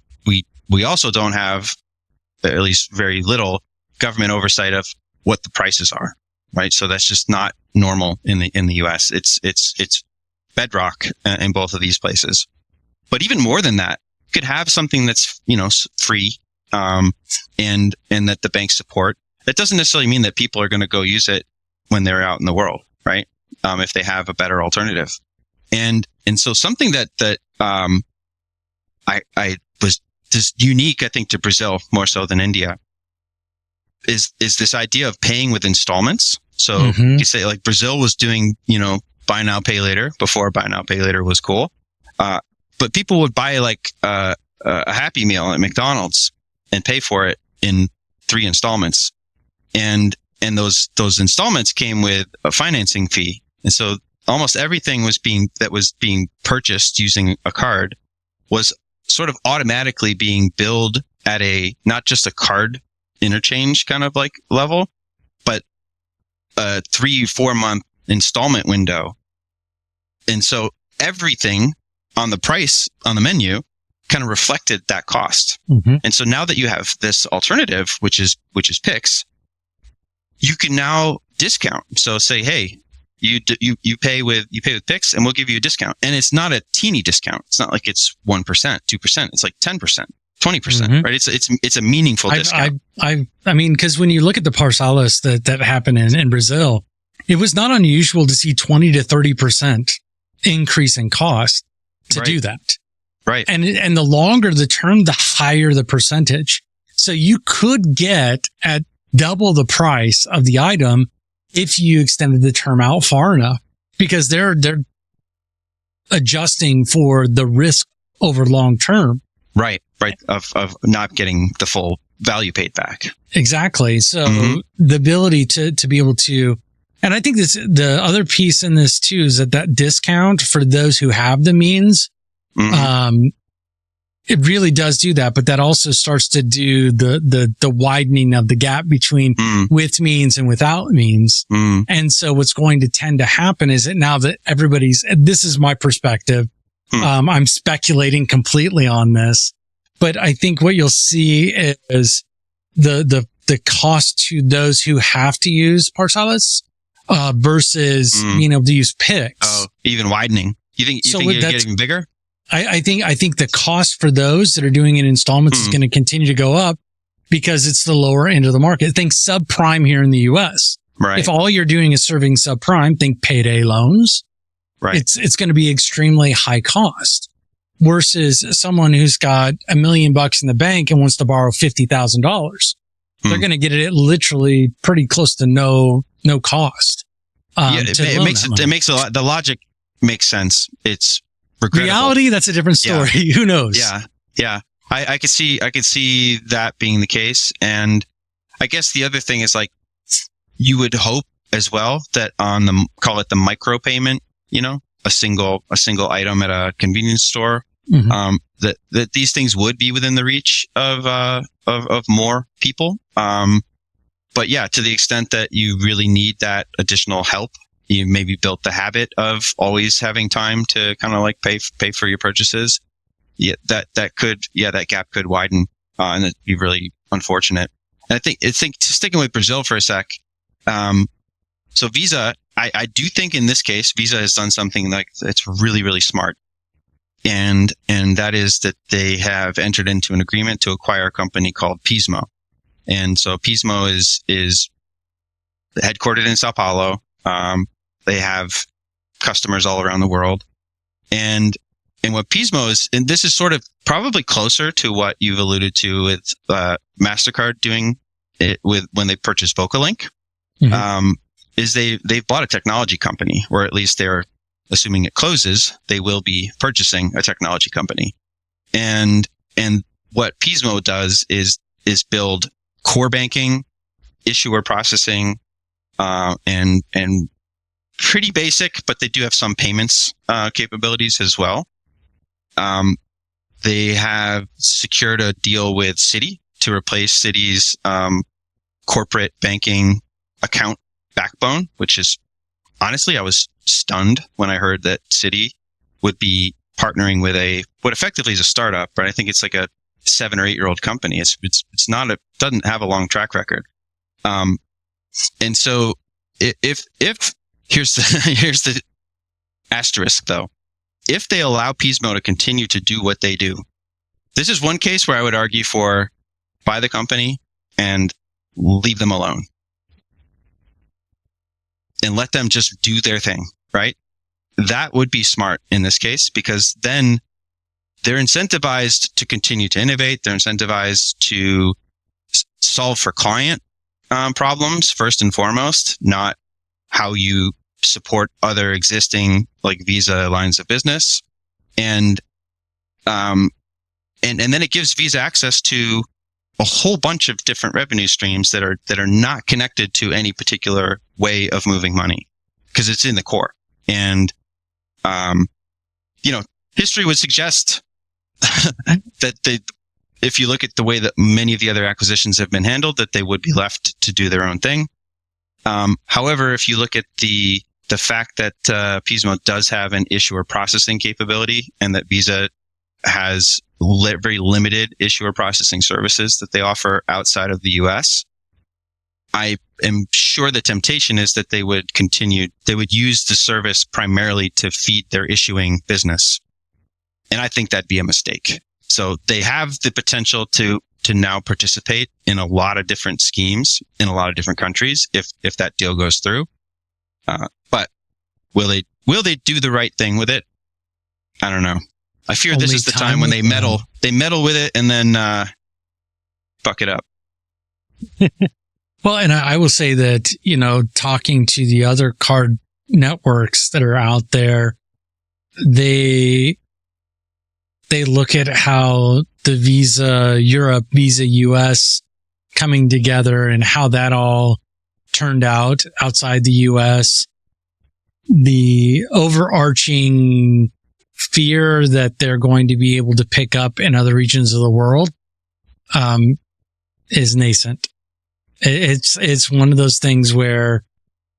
also don't have, at least very little, government oversight of what the prices are, right? So that's just not normal in the US. It's bedrock in both of these places. But even more than that, you could have something that's, free, and that the banks support. That doesn't necessarily mean that people are going to go use it when they're out in the world, right? If they have a better alternative. And so something that I was just unique, I think, to Brazil more so than India is this idea of paying with installments. So you say Brazil was doing, buy now, pay later before buy now, pay later was cool. But people would buy a Happy Meal at McDonald's and pay for it in 3 installments. And those installments came with a financing fee. And so almost everything was being purchased using a card was sort of automatically being billed at not just a card interchange kind of level, but a 3-4 month installment window. And so everything on the price on the menu kind of reflected that cost. And so now that you have this alternative, which is Pix, you can now discount. So say, hey, you pay with Pix and we'll give you a discount. And it's not a teeny discount. It's not like it's 1%, 2%. It's like 10%, 20%, right? It's a meaningful discount. I mean, because when you look at the parcelas that happened in Brazil, it was not unusual to see 20 to 30% increase in cost to do that. Right. And the longer the term, the higher the percentage. So you could get at double the price of the item if you extended the term out far enough, because adjusting for the risk over long term. Right. Of not getting the full value paid back. Exactly. So the ability to be able to, and I think the other piece in this too is that discount for those who have the means, it really does do that, but that also starts to do the widening of the gap between with means and without means. And so what's going to tend to happen is that now that this is my perspective. I'm speculating completely on this, but I think what you'll see is the cost to those who have to use parts outlets, versus being able to use PICs. Oh, even widening. You think it'll get even bigger? I think the cost for those that are doing it in installments is going to continue to go up because it's the lower end of the market. Think subprime here in the US. Right. If all you're doing is serving subprime, think payday loans. Right. It's going to be extremely high cost versus someone who's got $1 million in the bank and wants to borrow $50,000. They're going to get it at literally pretty close to no cost. It makes a lot. The logic makes sense. It's regrettable. Reality, that's a different story. Yeah. Who knows? Yeah. I could see that being the case. And I guess the other thing is like, you would hope as well that on call it the micro payment, a single item at a convenience store, that these things would be within the reach of more people. But yeah, to the extent that you really need that additional help, you maybe built the habit of always having time to kind of like pay for your purchases. Yeah, that gap could widen, and it'd be really unfortunate. And I think sticking with Brazil for a sec. So Visa, I do think in this case, Visa has done something like it's really, really smart. And that is that they have entered into an agreement to acquire a company called Pismo. And so Pismo is headquartered in Sao Paulo. They have customers all around the world. And what Pismo is, and this is sort of probably closer to what you've alluded to with Mastercard doing it with when they purchased Vocalink, is they've bought a technology company, or at least they're assuming it closes, they will be purchasing a technology company. And what Pismo does is build core banking, issuer processing, and pretty basic, but they do have some payments capabilities as well. They have secured a deal with Citi to replace Citi's corporate banking account backbone, which is honestly, I was stunned when I heard that Citi would be partnering with what effectively is a startup, but I think it's like a 7 or 8 year old company. It's not doesn't have a long track record. And so if here's the asterisk though, if they allow Pismo to continue to do what they do, this is one case where I would argue for buy the company and leave them alone. And let them just do their thing, right? That would be smart in this case, because then they're incentivized to continue to innovate. They're incentivized to solve for client problems first and foremost, not how you support other existing like Visa lines of business. And then it gives Visa access to a whole bunch of different revenue streams that are not connected to any particular way of moving money because it's in the core. And, history would suggest that if you look at the way that many of the other acquisitions have been handled, that they would be left to do their own thing. However, if you look at the fact that Pismo does have an issuer processing capability and that Visa has very limited issuer processing services that they offer outside of the US, I am sure the temptation is that they would use the service primarily to feed their issuing business. And I think that'd be a mistake. So they have the potential to now participate in a lot of different schemes in a lot of different countries if that deal goes through. But will they do the right thing with it? I don't know. I fear this is the time when they meddle with it and then fuck it up. Well, and I will say that, talking to the other card networks that are out there, they look at how the Visa Europe, Visa US coming together and how that all turned out outside the US. The overarching fear that they're going to be able to pick up in other regions of the world is nascent. It's one of those things where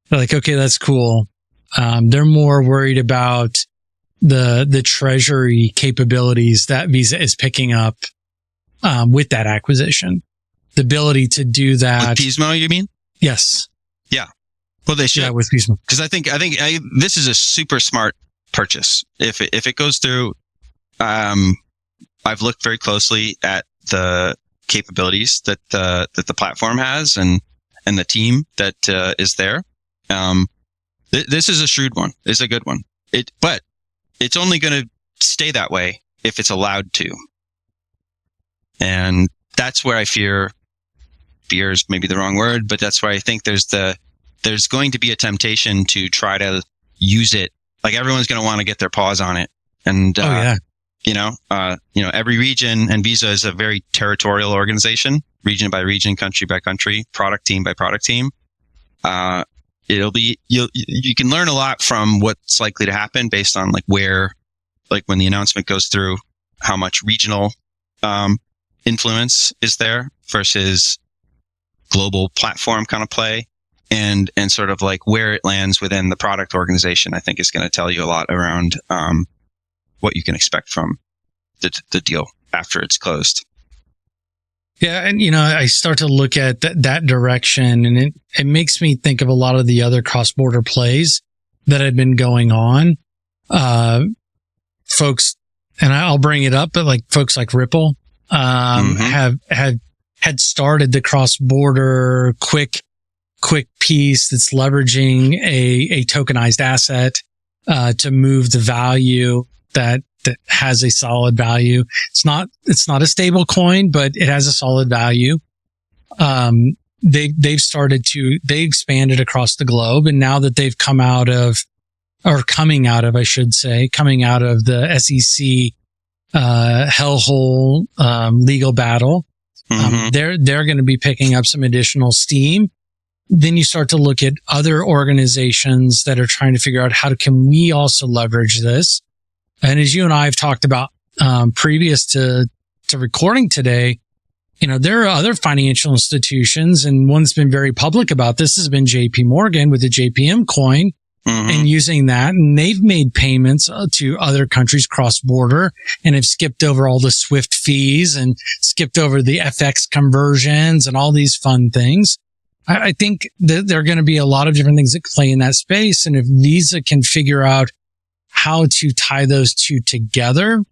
they're like, okay, that's cool. They're more worried about the treasury capabilities that Visa is picking up with that acquisition. The ability to do that. With Pismo, you mean? Yes. Yeah. Well, they should. Yeah, with Pismo. Because I think this is a super smart purchase. If it goes through, I've looked very closely at the capabilities that the platform has and the team that is there. This is a shrewd one. It's a good one. But it's only going to stay that way if it's allowed to. And that's where I fear is maybe the wrong word, but that's where I think there's going to be a temptation to try to use it. Like everyone's going to want to get their paws on it. And, every region, and Visa is a very territorial organization, region by region, country by country, product team by product team. You can learn a lot from what's likely to happen based on when the announcement goes through, how much regional, influence is there versus global platform kind of play, and sort of like where it lands within the product organization, I think is going to tell you a lot around, what you can expect from the deal after it's closed. Yeah. And, I start to look at that direction, and it makes me think of a lot of the other cross-border plays that had been going on. Folks, and I'll bring it up, but like folks like Ripple, had started the cross-border quick piece that's leveraging a tokenized asset, to move the value that has a solid value. It's not a stable coin, but it has a solid value. They expanded across the globe, and now that they've coming out of the SEC, hellhole, legal battle, they're going to be picking up some additional steam. Then you start to look at other organizations that are trying to figure out how can we also leverage this. And as you and I have talked about, previous to recording today, there are other financial institutions, and one that's been very public about this has been JP Morgan with the JPM coin, and using that. And they've made payments to other countries cross-border and have skipped over all the SWIFT fees and skipped over the FX conversions and all these fun things. I think that there are going to be a lot of different things that play in that space. And if Visa can figure out how to tie those two together,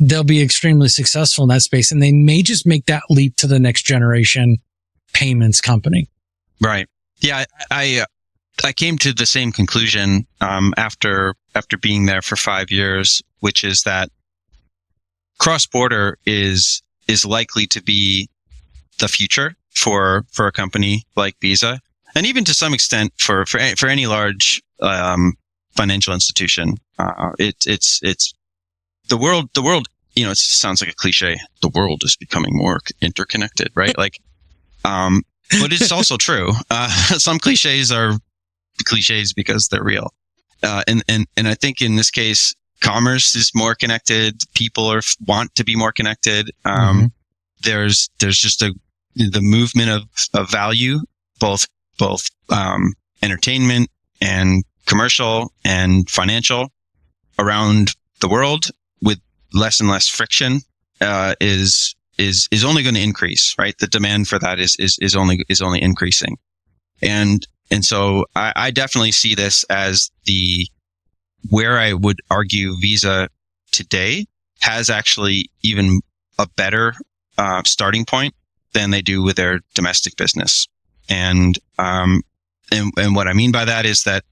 they'll be extremely successful in that space. And they may just make that leap to the next generation payments company. Right. Yeah. I came to the same conclusion, after being there for 5 years, which is that cross-border is likely to be the future for a company like Visa, and even to some extent for any large financial institution. It's the world. It sounds like a cliche. The world is becoming more interconnected, right? but it's also true. Some cliches are cliches because they're real. And I think in this case, commerce is more connected. People want to be more connected. There's just the movement of value, both entertainment and commercial and financial around the world, with less and less friction, is only going to increase, right? The demand for that is only increasing. And so I definitely see this as where I would argue Visa today has actually even a better starting point than they do with their domestic business. And what I mean by that is that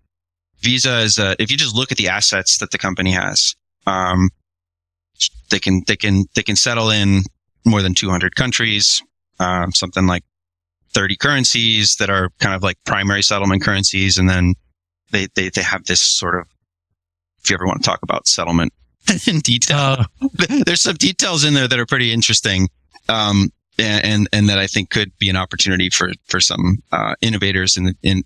Visa is if you just look at the assets that the company has, they can settle in more than 200 countries, something like 30 currencies that are kind of like primary settlement currencies, and then they have this sort of if you ever want to talk about settlement in detail. There's some details in there that are pretty interesting. And that I think could be an opportunity for some innovators in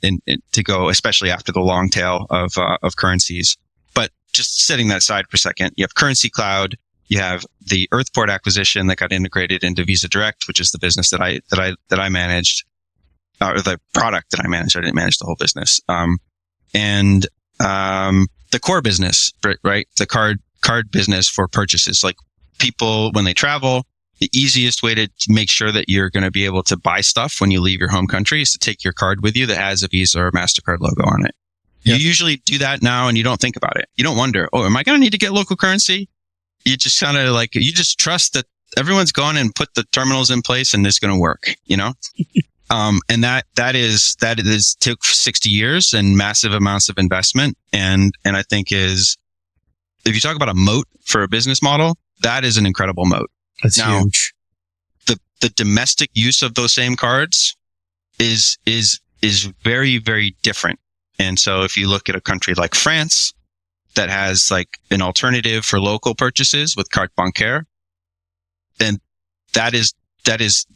to go, especially after the long tail of currencies. But just setting that aside for a second, you have Currency Cloud, you have the Earthport acquisition that got integrated into Visa Direct, which is the business that I managed, or the product that I managed. I didn't manage the whole business. And the core business, right? The card business for purchases, like people when they travel. The easiest way to make sure that you're going to be able to buy stuff when you leave your home country is to take your card with you that has a Visa or Mastercard logo on it. Yep. You usually do that now and you don't think about it. You don't wonder, am I going to need to get local currency? You just kind of you just trust that everyone's gone and put the terminals in place and it's going to work, and that took 60 years and massive amounts of investment. And I think if you talk about a moat for a business model, that is an incredible moat. That's huge. The domestic use of those same cards is very, very different. And so if you look at a country like France that has like an alternative for local purchases with carte bancaire, then that is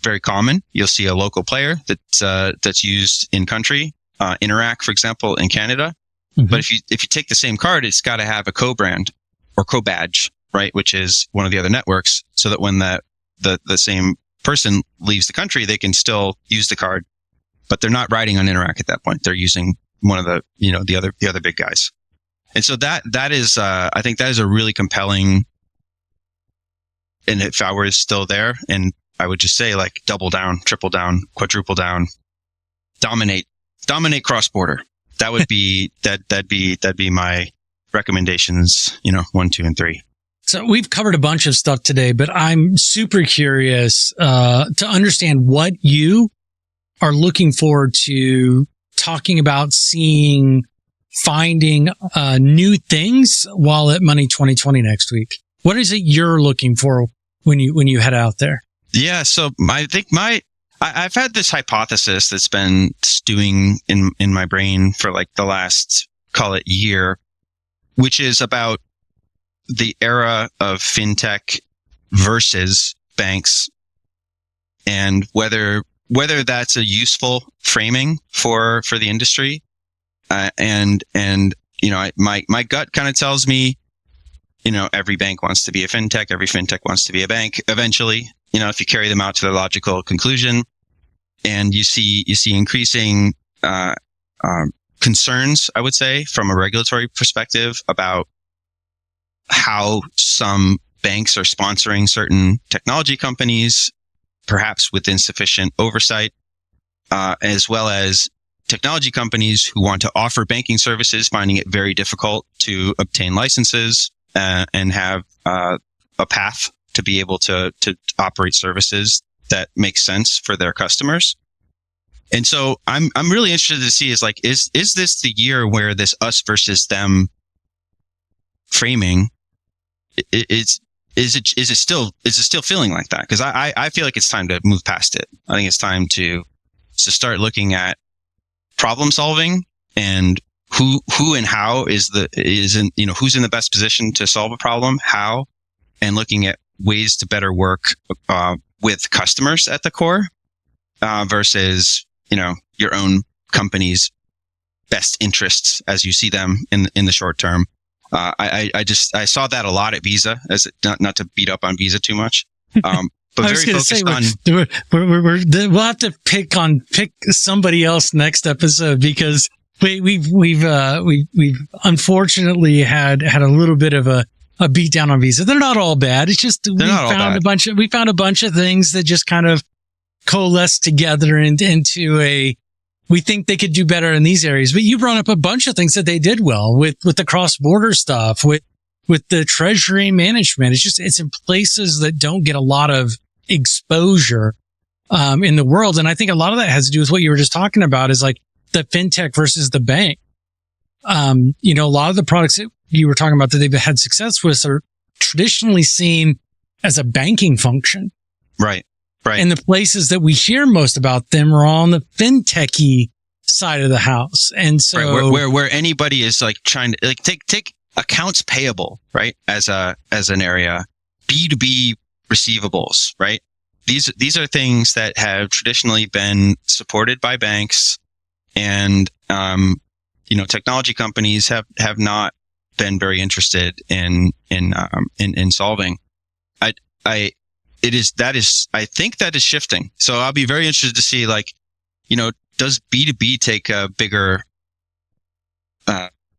very common. You'll see a local player that's used in country, Interac, for example, in Canada. Mm-hmm. But if you take the same card, it's got to have a co-brand or co-badge, right? Which is one of the other networks, so that when the same person leaves the country, they can still use the card, but they're not riding on Interac at that point. They're using one of the, the other big guys. And so that is, I think that is a really compelling, and if I were still there, and I would just say like double down, triple down, quadruple down, dominate cross-border. That would be, that'd be my recommendations, 1, 2, and 3. So we've covered a bunch of stuff today, but I'm super curious to understand what you are looking forward to talking about, seeing, finding new things while at Money 2020 next week. What is it you're looking for when you head out there? Yeah, so I think I've had this hypothesis that's been stewing in my brain for like the last, call it, year, which is about the era of fintech versus banks, and whether that's a useful framing for the industry. And my gut kind of tells me, every bank wants to be a fintech, every fintech wants to be a bank eventually, if you carry them out to their logical conclusion. And you see increasing concerns, I would say, from a regulatory perspective about how some banks are sponsoring certain technology companies, perhaps with insufficient oversight, as well as technology companies who want to offer banking services, finding it very difficult to obtain licenses and have a path to be able to operate services that make sense for their customers. And so I'm really interested to see is this the year where this us versus them framing is it still feeling like that? Because I feel like it's time to move past it. I think it's time to start looking at problem solving and who and how who's in the best position to solve a problem, how, and looking at ways to better work with customers at the core versus your own company's best interests as you see them in the short term. I saw that a lot at Visa, as not to beat up on Visa too much, but very focused on. We'll have to pick somebody else next episode, because we've unfortunately had a little bit of a beat down on Visa. They're not all bad. It's just we found a bunch of things that just kind of coalesced together into we think they could do better in these areas. But you brought up a bunch of things that they did well with the cross-border stuff, with the treasury management. It's in places that don't get a lot of exposure in the world. And I think a lot of that has to do with what you were just talking about, is like the fintech versus the bank. A lot of the products that you were talking about that they've had success with are traditionally seen as a banking function. Right. And the places that we hear most about them are on the fintechy side of the house. And so where anybody is like trying to take accounts payable, right? As an area, B2B receivables, right? These are things that have traditionally been supported by banks, and technology companies have not been very interested in solving. I think that is shifting. So I'll be very interested to see, does B2B take a bigger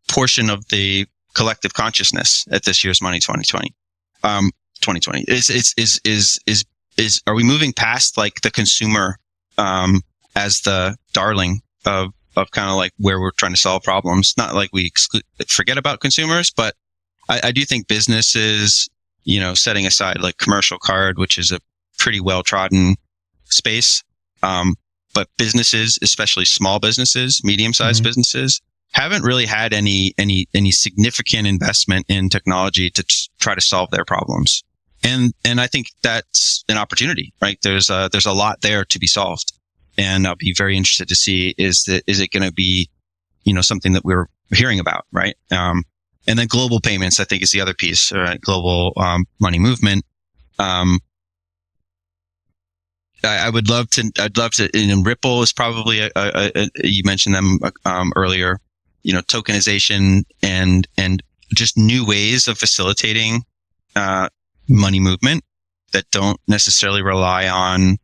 portion of the collective consciousness at this year's Money 2020? 2020 are we moving past like the consumer as the darling of kind of like where we're trying to solve problems? Not like we forget about consumers, but I do think businesses, setting aside like commercial card, which is a pretty well trodden space, but businesses, especially small businesses, medium-sized businesses, haven't really had any significant investment in technology to try to solve their problems. And I think that's an opportunity, right? There's a lot there to be solved. And I'll be very interested to see, is it going to be, something that we're hearing about, right? And then global payments, I think, is the other piece, right? Global, money movement. I'd love to, and Ripple is probably you mentioned them, earlier, tokenization and just new ways of facilitating, money movement that don't necessarily rely on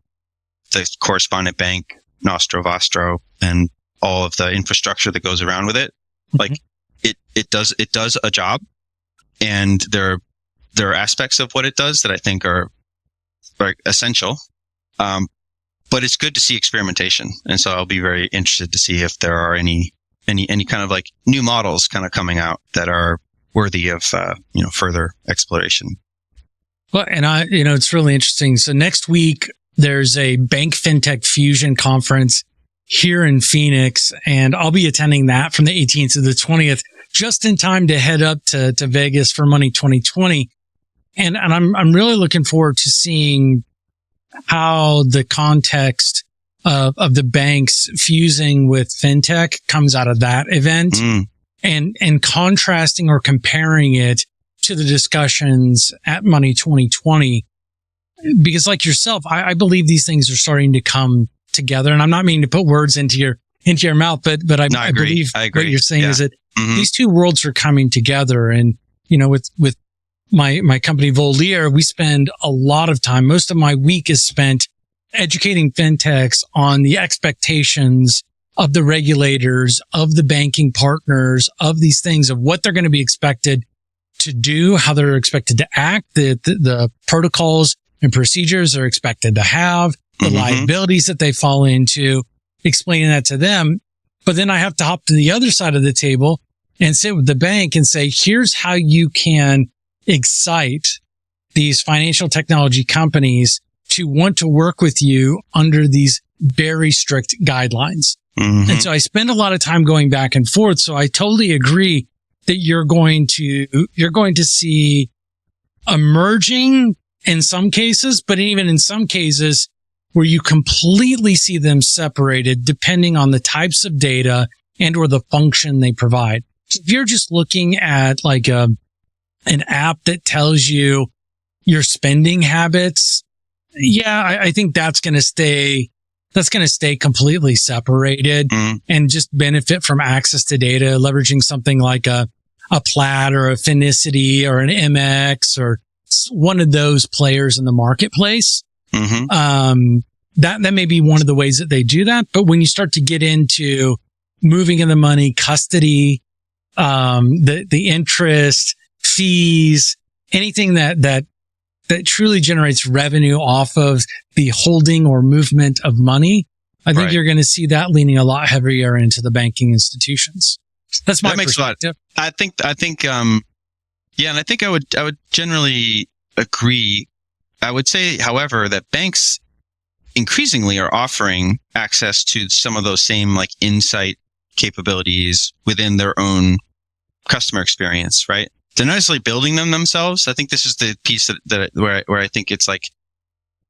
the correspondent bank, Nostro Vostro, and all of the infrastructure that goes around with it. Like it does a job, and there are aspects of what it does that I think are essential. But it's good to see experimentation. And so I'll be very interested to see if there are any kind of like new models kind of coming out that are worthy of, further exploration. Well, and it's really interesting. So next week, there's a Bank Fintech Fusion conference here in Phoenix, and I'll be attending that from the 18th to the 20th, just in time to head up to Vegas for Money 2020. And I'm really looking forward to seeing how the context of the banks fusing with fintech comes out of that event, and contrasting or comparing it to the discussions at Money 2020. Because like yourself, I believe these things are starting to come together. And I'm not meaning to put words into your mouth, but I believe what you're saying is that these two worlds are coming together. And, with my company Voliere, we spend a lot of time. Most of my week is spent educating fintechs on the expectations of the regulators, of the banking partners, of these things, of what they're going to be expected to do, how they're expected to act, the protocols and procedures they're expected to have, the liabilities that they fall into, explaining that to them. But then I have to hop to the other side of the table and sit with the bank and say, here's how you can excite these financial technology companies to want to work with you under these very strict guidelines. And so I spend a lot of time going back and forth. So I totally agree that you're going to see emerging in some cases, but even in some cases where you completely see them separated depending on the types of data and or the function they provide. If you're just looking at like an app that tells you your spending habits, I think that's going to stay completely separated and just benefit from access to data, leveraging something like a Plaid or a Finicity or an MX or one of those players in the marketplace. That may be one of the ways that they do that. But when you start to get into moving in the money, custody, the interest, fees, anything that truly generates revenue off of the holding or movement of money, I think you're going to see that leaning a lot heavier into the banking institutions. That's my perspective. I think, and I think I would generally agree. I would say, however, that banks increasingly are offering access to some of those same like insight capabilities within their own customer experience, right? They're not necessarily building them themselves. I think this is the piece where I think it's like,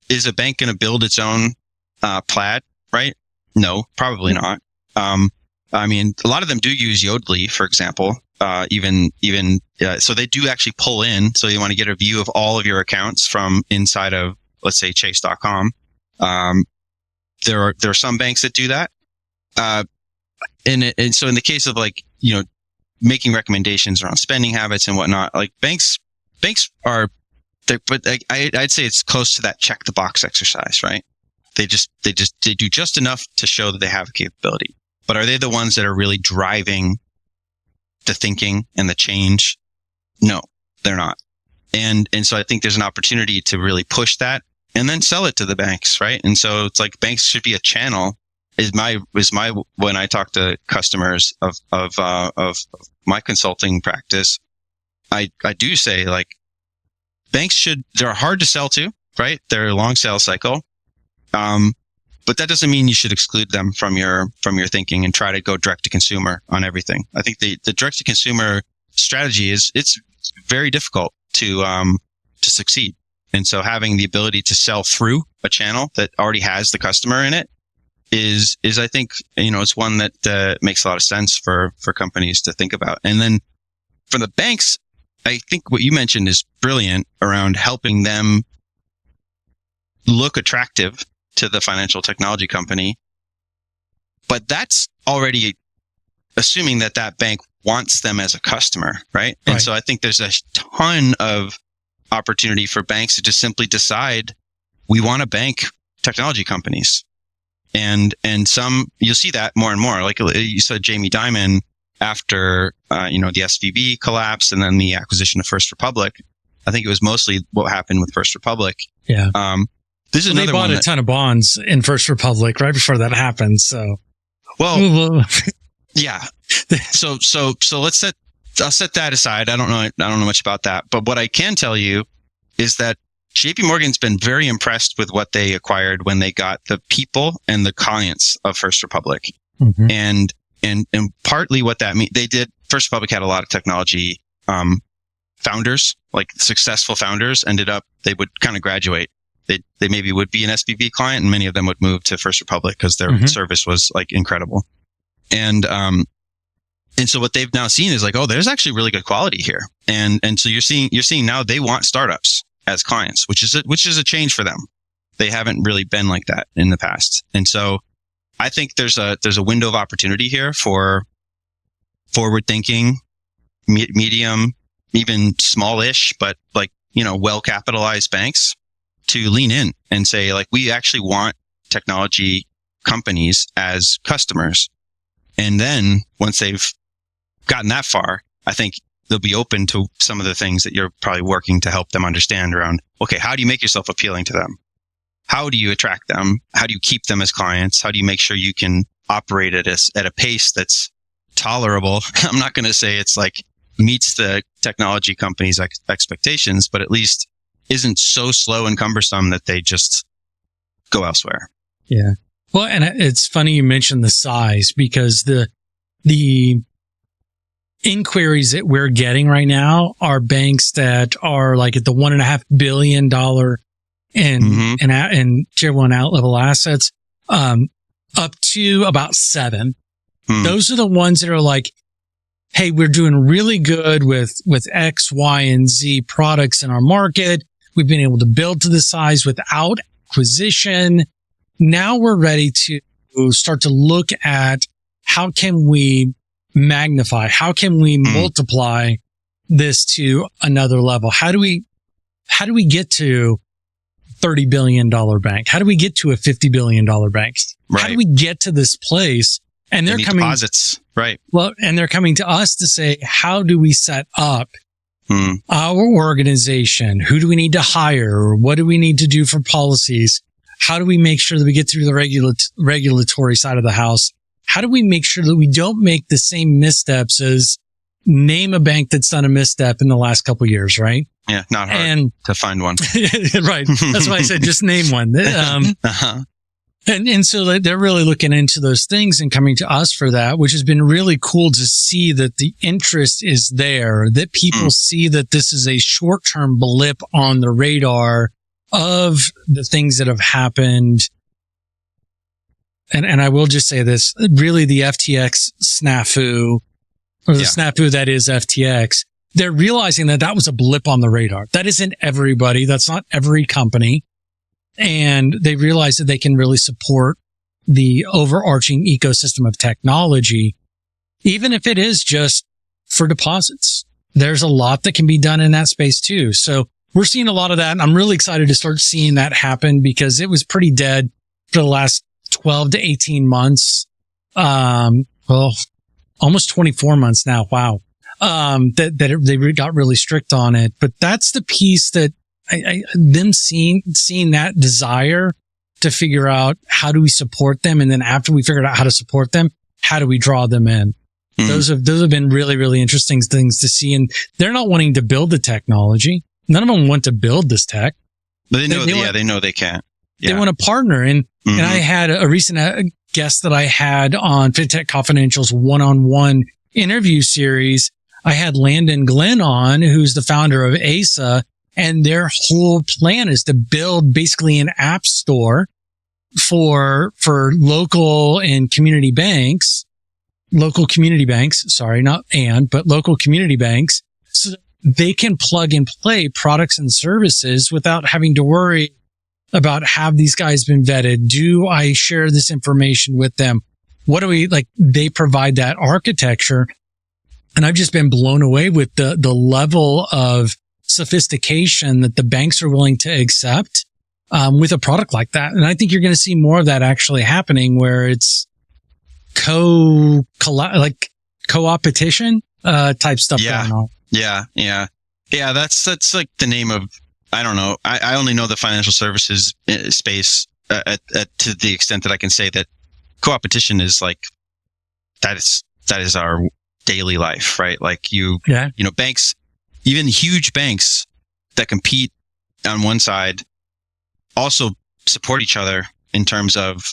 is a bank going to build its own Plaid, right? No, probably not. I mean, a lot of them do use Yodlee, for example, So they do actually pull in. So you want to get a view of all of your accounts from inside of, let's say, chase.com. There are some banks that do that. And so in the case of like, making recommendations around spending habits and whatnot, like banks are, but I'd say it's close to that check the box exercise, right? They do just enough to show that they have a capability. But are they the ones that are really driving the thinking and the change? No, they're not. And so I think there's an opportunity to really push that and then sell it to the banks, right? And so it's like banks should be a channel. Is my when I talk to customers of my consulting practice, I do say like banks they're hard to sell to, right? They're a long sales cycle. But that doesn't mean you should exclude them from your thinking and try to go direct to consumer on everything. I think the direct to consumer strategy it's very difficult to succeed. And so having the ability to sell through a channel that already has the customer in it is I think, it's one that makes a lot of sense for companies to think about. And then for the banks, I think what you mentioned is brilliant around helping them look attractive to the financial technology company. But that's already assuming that bank wants them as a customer, right? And so I think there's a ton of opportunity for banks to just simply decide we want to bank technology companies. And some, you'll see that more and more. Like you said, Jamie Dimon, after, the SVB collapse and then the acquisition of First Republic, I think it was mostly what happened with First Republic. Yeah. This is another they bought one a ton of bonds in First Republic right before that happened. So, well, yeah. So I'll set that aside. I don't know much about that, but what I can tell you is that JP Morgan's been very impressed with what they acquired when they got the people and the clients of First Republic. Mm-hmm. And partly what that means, First Republic had a lot of technology, founders, like successful founders they would kind of graduate. They maybe would be an SVB client and many of them would move to First Republic because their service was like incredible. And so what they've now seen is like, oh, there's actually really good quality here. And so you're seeing now they want startups as clients, which is a change for them. They haven't really been like that in the past. And so I think there's a window of opportunity here for forward thinking, medium, even smallish, but like, well capitalized banks to lean in and say like, we actually want technology companies as customers. And then once they've gotten that far, I think they'll be open to some of the things that you're probably working to help them understand around, okay, how do you make yourself appealing to them? How do you attract them? How do you keep them as clients? How do you make sure you can operate at a pace that's tolerable? I'm not going to say it's like meets the technology company's expectations, but at least isn't so slow and cumbersome that they just go elsewhere. Yeah. Well, and it's funny you mentioned the size because the inquiries that we're getting right now are banks that are like at the $1.5 billion in tier one out level assets, up to about 7. Those are the ones that are like, hey, we're doing really good with X, Y, and Z products in our market. We've been able to build to the size without acquisition. Now we're ready to start to look at how can we magnify, how can we multiply this to another level? How do we get to $30 billion bank? How do we get to a $50 billion bank? Right. How do we get to this place? And they're coming deposits, right? Well, and they're coming to us to say, how do we set up our organization? Who do we need to hire? What do we need to do for policies? How do we make sure that we get through the regulatory side of the house? How do we make sure that we don't make the same missteps as name a bank that's done a misstep in the last couple of years, right? Yeah, not hard to find one. Right. That's why I said just name one. And so they're really looking into those things and coming to us for that, which has been really cool to see that the interest is there, that people see that this is a short-term blip on the radar of the things that have happened. And I will just say this, really the FTX snafu or the snafu that is FTX, they're realizing that that was a blip on the radar. That isn't everybody. That's not every company. And they realize that they can really support the overarching ecosystem of technology, even if it is just for deposits. There's a lot that can be done in that space too. So we're seeing a lot of that. And I'm really excited to start seeing that happen because it was pretty dead for the last 12 to 18 months. Well, almost 24 months now. Wow. They got really strict on it, but that's the piece that them seeing that desire to figure out how do we support them. And then after we figured out how to support them, how do we draw them in? Those have been really, really interesting things to see. And they're not wanting to build the technology. None of them want to build this tech. But they know they can't. Yeah. They want to partner. And I had a recent guest that I had on Fintech Confidential's one-on-one interview series. I had Landon Glenn on, who's the founder of ASA, and their whole plan is to build basically an app store for local and community banks, local community banks, so they can plug and play products and services without having to worry about, have these guys been vetted? Do I share this information with them? What do we like? They provide that architecture. And I've just been blown away with the level of sophistication that the banks are willing to accept, with a product like that. And I think you're going to see more of that actually happening, where it's co-opetition, type stuff going on. Yeah. That's like the name of, I don't know. I only know the financial services space to the extent that I can say that co-opetition is like, that is our daily life, right? Like banks, even huge banks that compete on one side also support each other in terms of,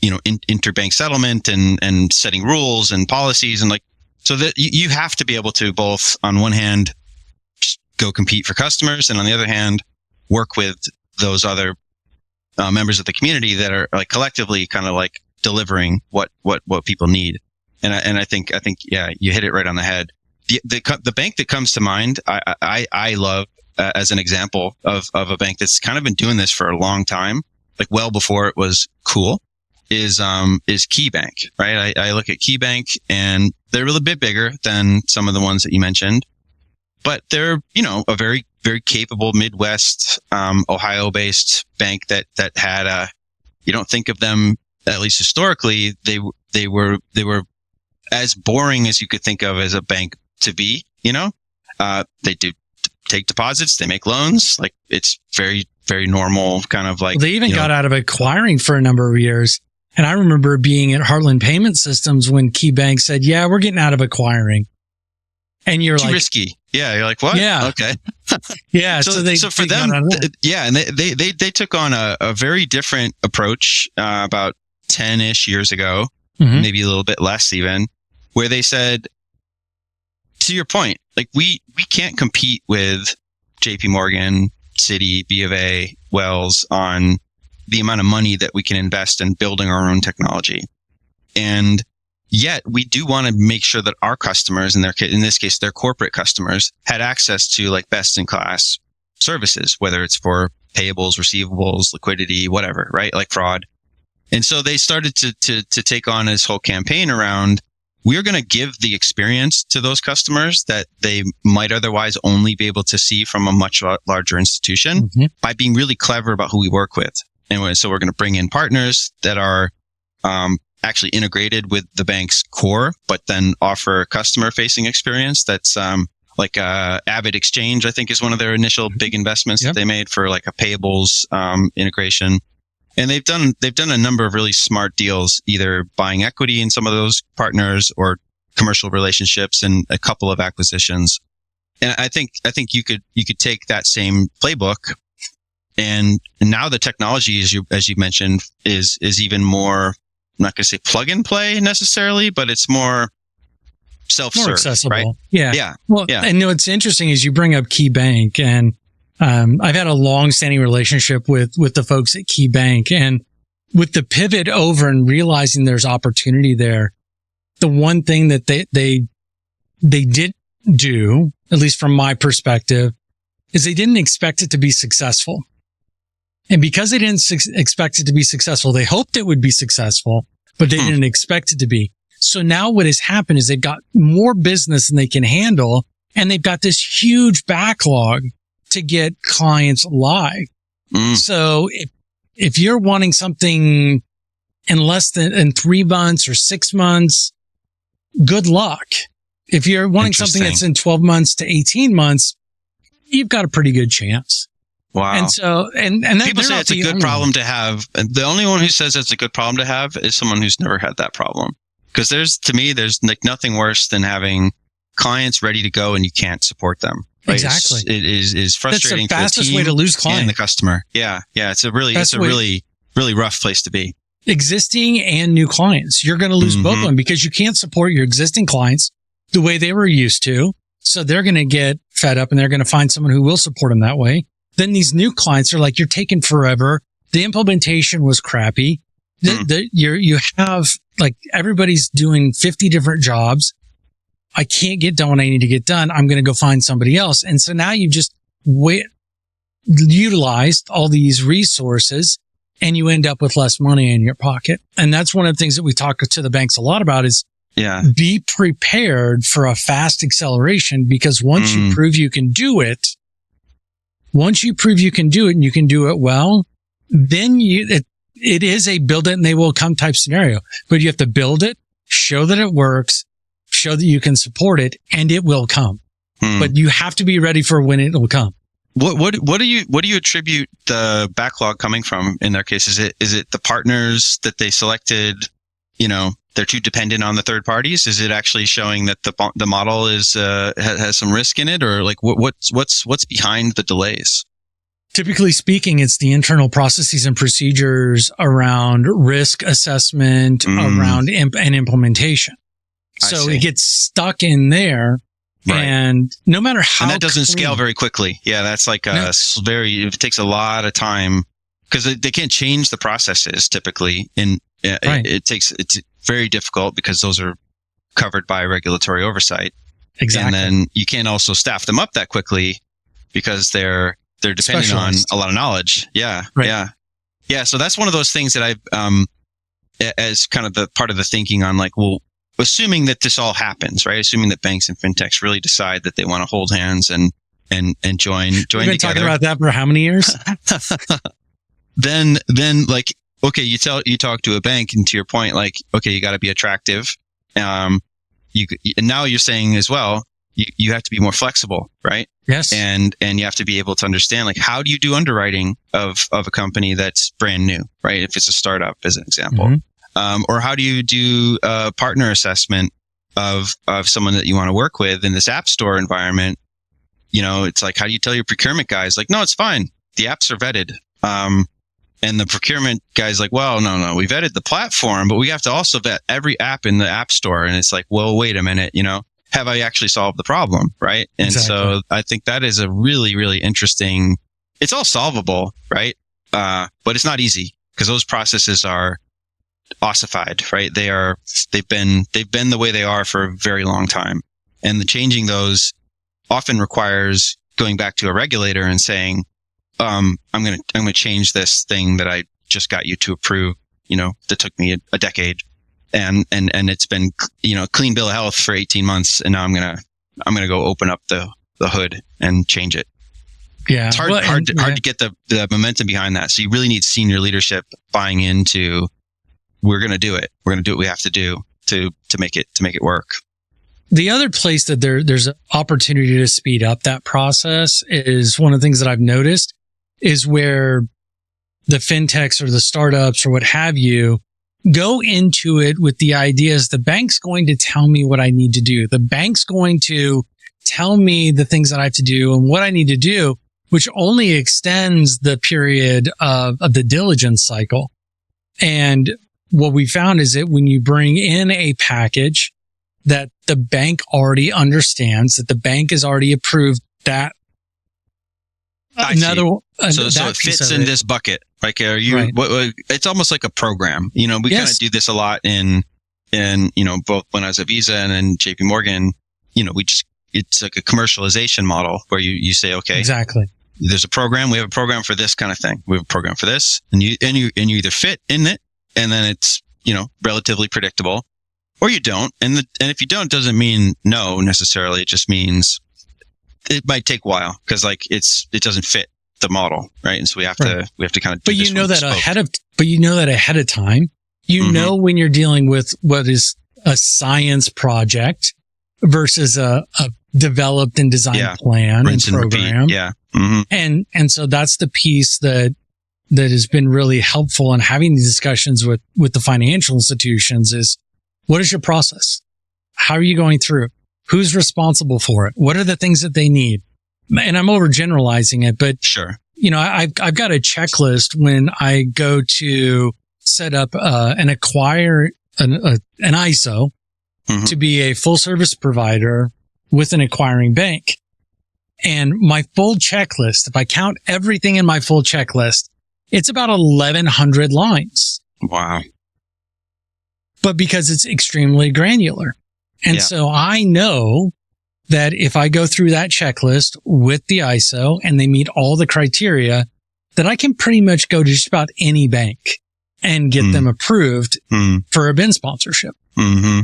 interbank settlement and setting rules and policies. And like, so that you have to be able to both, on one hand, just go compete for customers, and on the other hand, work with those other members of the community that are like collectively kind of like delivering what people need. And I think you hit it right on the head. The bank that comes to mind, I love as an example of a bank that's kind of been doing this for a long time, like well before it was cool, is KeyBank, right? I look at KeyBank, and they're a little bit bigger than some of the ones that you mentioned, but they're, a very, very capable Midwest, Ohio-based bank that had you don't think of them, at least historically, they were as boring as you could think of as a bank to be, they do take deposits, they make loans. Like, it's very, very normal kind of like. Well, they even got out of acquiring for a number of years. And I remember being at Heartland Payment Systems when KeyBank said, yeah, we're getting out of acquiring. And you're like, risky. Yeah. You're like, what? Yeah. Okay. Yeah. So for them, and they took on a very different approach, about 10-ish years ago, maybe a little bit less even, where they said, to your point, like we can't compete with JP Morgan, Citi, B of A, Wells on the amount of money that we can invest in building our own technology. And yet we do want to make sure that our customers, in this case, their corporate customers, had access to like best in class services, whether it's for payables, receivables, liquidity, whatever, right? Like fraud. And so they started to take on this whole campaign around, we're going to give the experience to those customers that they might otherwise only be able to see from a much larger institution by being really clever about who we work with. And so we're going to bring in partners that are actually integrated with the bank's core, but then offer a customer-facing experience that's like Avid Exchange, I think, is one of their initial big investments that they made for like a payables integration. And they've done a number of really smart deals, either buying equity in some of those partners or commercial relationships and a couple of acquisitions. And I think you could take that same playbook, and now the technology, as you mentioned, is even more, I'm not going to say plug and play necessarily, but it's more self-serve, more accessible, right? Yeah. Well, and what's interesting is you bring up KeyBank, and I've had a long-standing relationship with the folks at KeyBank, and with the pivot over and realizing there's opportunity there, the one thing that they they didn't do, at least from my perspective, is they didn't expect it to be successful. And because they didn't expect it to be successful, they hoped it would be successful, but they didn't expect it to be. So now what has happened is they've got more business than they can handle, and they've got this huge backlog to get clients live. So if you're wanting something in 3 months or 6 months, good luck. If you're wanting something that's in 12 months to 18 months, you've got a pretty good chance. Wow. And so, and people say it's a good problem to have. The only one who says it's a good problem to have is someone who's never had that problem. Because there's like nothing worse than having clients ready to go and you can't support them. Right? Exactly. It is frustrating. That's the fastest for the team way to lose clients and the customer. Yeah. It's a really rough place to be. Existing and new clients. You're going to lose both of them because you can't support your existing clients the way they were used to. So they're going to get fed up and they're going to find someone who will support them that way. Then these new clients are like, you're taking forever. The implementation was crappy. You have like everybody's doing 50 different jobs. I can't get done what I need to get done. I'm going to go find somebody else. And so now you just utilized all these resources and you end up with less money in your pocket. And that's one of the things that we talk to the banks a lot about is be prepared for a fast acceleration, because once you prove you can do it, and you can do it well, then it is a build it and they will come type scenario. But you have to build it, show that it works, show that you can support it, and it will come. But you have to be ready for when it will come. What do you attribute the backlog coming from in their case? Is it the partners that they selected? They're too dependent on the third parties. Is it actually showing that the model has some risk in it, or like what's behind the delays? Typically speaking, it's the internal processes and procedures around risk assessment, around and implementation. So it gets stuck in there. Right. And no matter how, and that doesn't scale very quickly. Yeah, that's like it takes a lot of time because they can't change the processes typically. It's very difficult because those are covered by regulatory oversight. Exactly. And then you can't also staff them up that quickly because they're dependent on a lot of knowledge. Yeah. Right. Yeah. So that's one of those things that I've, as kind of the part of the thinking on like, well, assuming that this all happens, right? Assuming that banks and fintechs really decide that they want to hold hands and join We've been together. Talking about that for how many years? Then like, okay, you talk to a bank, and to your point, like, okay, you got to be attractive. And now you're saying as well, you have to be more flexible, right? Yes. And you have to be able to understand, like, how do you do underwriting of a company that's brand new, right? If it's a startup, as an example. Or how do you do a partner assessment of someone that you want to work with in this app store environment? It's like, how do you tell your procurement guys, like, no, it's fine. The apps are vetted. And the procurement guy's like, well, no, we vetted the platform, but we have to also vet every app in the app store. And it's like, well, wait a minute, have I actually solved the problem? Right. And so I think that is a really, really interesting, it's all solvable, right? But it's not easy because those processes are ossified, right? They've been the way they are for a very long time. And the changing those often requires going back to a regulator and saying, I'm going to change this thing that I just got you to approve, that took me a decade. And it's been, clean bill of health for 18 months. And now I'm going to go open up the hood and change it. Yeah. It's hard to get the momentum behind that. So you really need senior leadership buying into, we're going to do it. We're going to do what we have to do to make it work. The other place that there's an opportunity to speed up that process is one of the things that I've noticed is where the fintechs or the startups or what have you go into it with the ideas, the bank's going to tell me what I need to do. The bank's going to tell me the things that I have to do and what I need to do, which only extends the period of the diligence cycle. And what we found is that when you bring in a package that the bank already understands, that the bank has already approved that. So it fits in this bucket. Like, are you? Right. It's almost like a program. We kind of do this a lot in both when I was at Visa and then JP Morgan. it's like a commercialization model where you say, okay, exactly. There's a program. We have a program for this kind of thing. We have a program for this, and you either fit in it, and then it's relatively predictable, or you don't. And if you don't, it doesn't mean no necessarily. It just means it might take a while because it doesn't fit the model, right? And so we have to kind of. But you know that ahead of time. You know when you're dealing with what is a science project versus a developed and designed plan and program. Yeah. Mm-hmm. And so that's the piece that has been really helpful in having these discussions with the financial institutions is, what is your process? How are you going through? Who's responsible for it? What are the things that they need? And I'm overgeneralizing it, but sure. I've got a checklist when I go to set up and acquire an ISO to be a full service provider with an acquiring bank. And my full checklist, if I count everything in my full checklist, it's about 1,100 lines. Wow. But because it's extremely granular. And so I know that if I go through that checklist with the ISO and they meet all the criteria, that I can pretty much go to just about any bank and get them approved for a BIN sponsorship. Mm-hmm.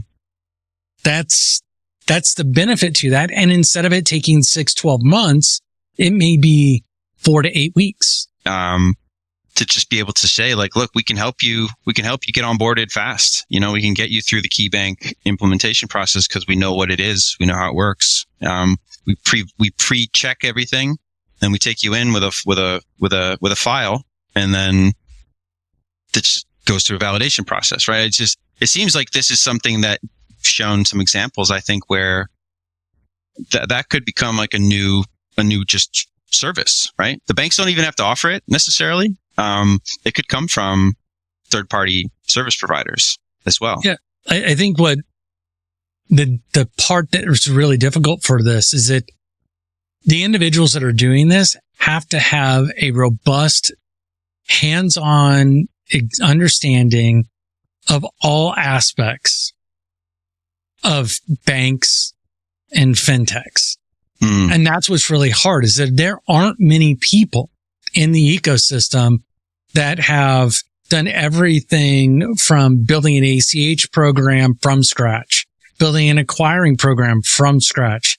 That's the benefit to that. And instead of it taking 6-12 months, it may be 4 to 8 weeks. To just be able to say, like, look, we can help you get onboarded fast. We can get you through the key bank implementation process because we know what it is. We know how it works. We pre-check everything, then we take you in with a file, and then it just goes through a validation process, right? It seems like this is something that shown some examples, I think, where that could become like a new just service, right? The banks don't even have to offer it necessarily. It could come from third-party service providers as well. Yeah. I think what the part that is really difficult for this is that the individuals that are doing this have to have a robust, hands-on understanding of all aspects of banks and fintechs. And that's what's really hard, is that there aren't many people in the ecosystem that have done everything from building an ACH program from scratch, building an acquiring program from scratch,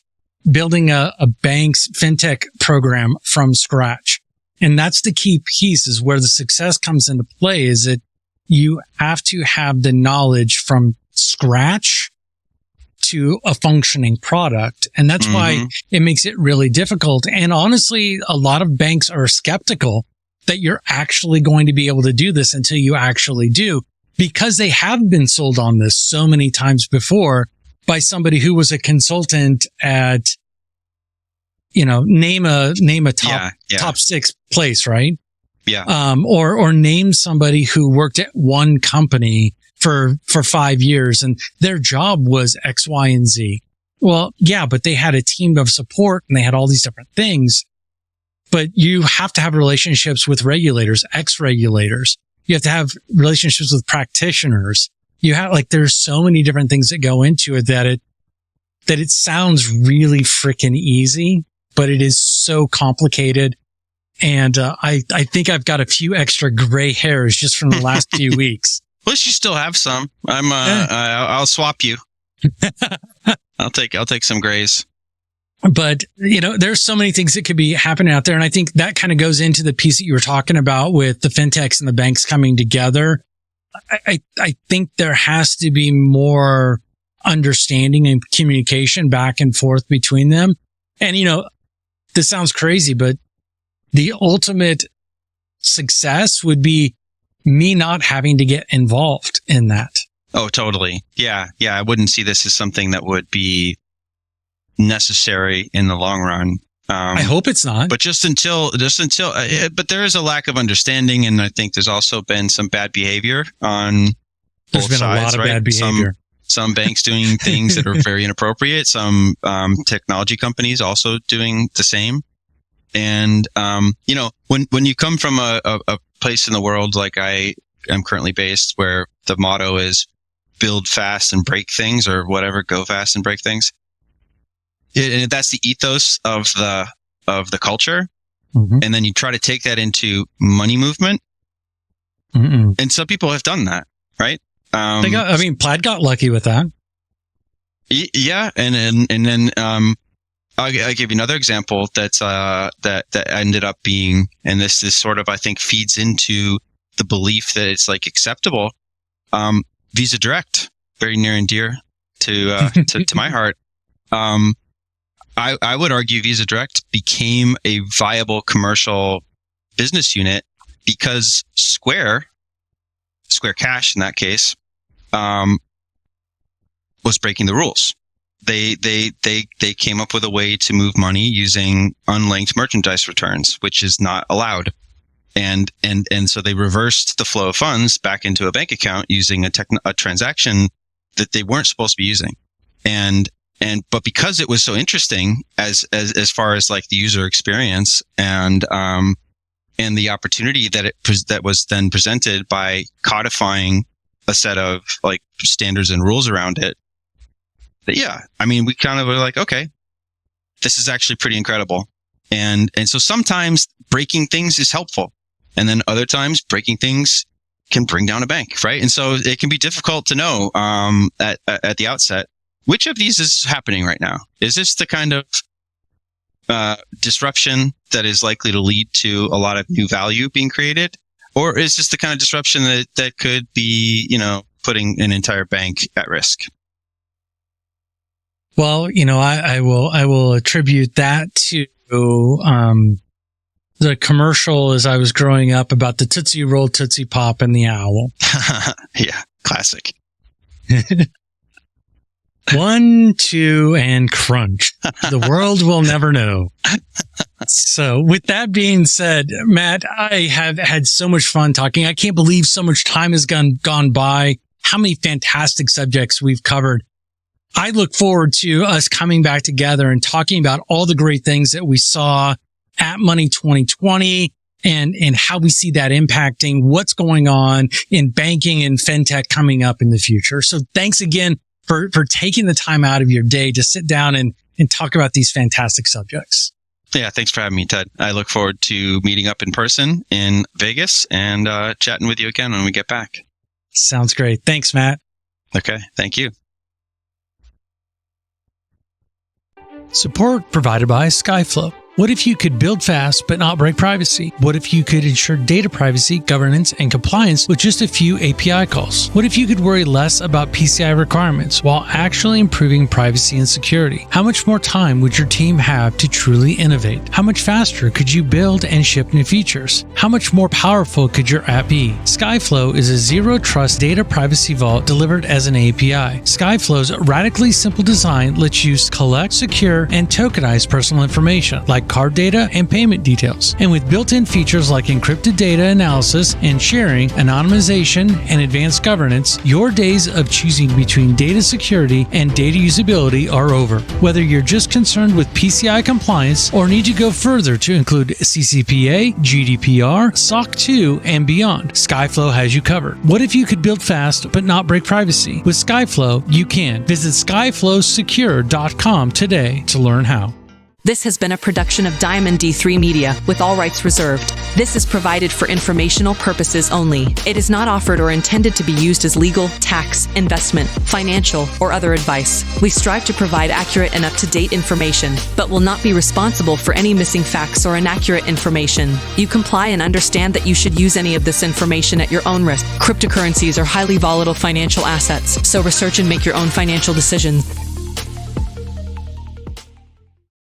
building a bank's fintech program from scratch. And that's the key piece, is where the success comes into play, is that you have to have the knowledge from scratch to a functioning product. And that's why it makes it really difficult. And honestly, a lot of banks are skeptical that you're actually going to be able to do this until you actually do, because they have been sold on this so many times before by somebody who was a consultant at, name a top 6 place, right? Yeah. Or name somebody who worked at one company for 5 years and their job was X, Y, and Z. Well, yeah, but they had a team of support and they had all these different things. But you have to have relationships with regulators, ex-regulators. You have to have relationships with practitioners. You have, there's so many different things that go into it that it sounds really freaking easy, but it is so complicated. And I think I've got a few extra gray hairs just from the last few weeks. Well, you still have some. I'll swap you. I'll take some grays. But, there's so many things that could be happening out there. And I think that kind of goes into the piece that you were talking about with the fintechs and the banks coming together. I think there has to be more understanding and communication back and forth between them. And, this sounds crazy, but the ultimate success would be me not having to get involved in that. Oh, totally. Yeah. I wouldn't see this as something that would be necessary in the long run. I hope it's not. But but there is a lack of understanding, and I think there's also been some bad behavior on both sides. There's been a lot of bad behavior. Some banks doing things that are very inappropriate. Some technology companies also doing the same. And when you come from a place in the world like I am currently based, where the motto is build fast and break things, or whatever, go fast and break things. and that's the ethos of the culture. Mm-hmm. And then you try to take that into money movement. Mm-mm. And some people have done that, right? Plaid got lucky with that. Yeah. And then, I'll give you another example that ended up being, and this is sort of, I think, feeds into the belief that it's like acceptable. Visa Direct, very near and dear to my heart. I would argue Visa Direct became a viable commercial business unit because Square Cash in that case, was breaking the rules. They came up with a way to move money using unlinked merchandise returns, which is not allowed. And so they reversed the flow of funds back into a bank account using a transaction that they weren't supposed to be using. But because it was so interesting as far as like the user experience and the opportunity that was then presented by codifying a set of like standards and rules around it, we kind of were like, okay, this is actually pretty incredible. And so sometimes breaking things is helpful. And then other times breaking things can bring down a bank, right? And so it can be difficult to know at the outset which of these is happening right now. Is this the kind of disruption that is likely to lead to a lot of new value being created? Or is this the kind of disruption that could be, putting an entire bank at risk? Well, I will attribute that to the commercial as I was growing up about the Tootsie Roll, Tootsie Pop, and the owl. Yeah, classic. 1, 2, and crunch. The world will never know. So with that being said, Matt, I have had so much fun talking. I can't believe so much time has gone by. How many fantastic subjects we've covered. I look forward to us coming back together and talking about all the great things that we saw at Money 2020 and how we see that impacting what's going on in banking and fintech coming up in the future. So thanks again for taking the time out of your day to sit down and talk about these fantastic subjects. Yeah, thanks for having me, Ted. I look forward to meeting up in person in Vegas and chatting with you again when we get back. Sounds great. Thanks, Matt. Okay, thank you. Support provided by Skyflow. What if you could build fast but not break privacy? What if you could ensure data privacy, governance, and compliance with just a few API calls? What if you could worry less about PCI requirements while actually improving privacy and security? How much more time would your team have to truly innovate? How much faster could you build and ship new features? How much more powerful could your app be? Skyflow is a zero-trust data privacy vault delivered as an API. Skyflow's radically simple design lets you collect, secure, and tokenize personal information like card data and payment details. And with built-in features like encrypted data analysis and sharing, anonymization, and advanced governance, your days of choosing between data security and data usability are over. Whether you're just concerned with PCI compliance or need to go further to include CCPA, GDPR, SOC 2, and beyond, Skyflow has you covered. What if you could build fast but not break privacy? With Skyflow, you can. Visit skyflowsecure.com today to learn how. This has been a production of Diamond D3 Media, with all rights reserved. This is provided for informational purposes only. It is not offered or intended to be used as legal, tax, investment, financial, or other advice. We strive to provide accurate and up-to-date information, but will not be responsible for any missing facts or inaccurate information. You comply and understand that you should use any of this information at your own risk. Cryptocurrencies are highly volatile financial assets, so research and make your own financial decisions.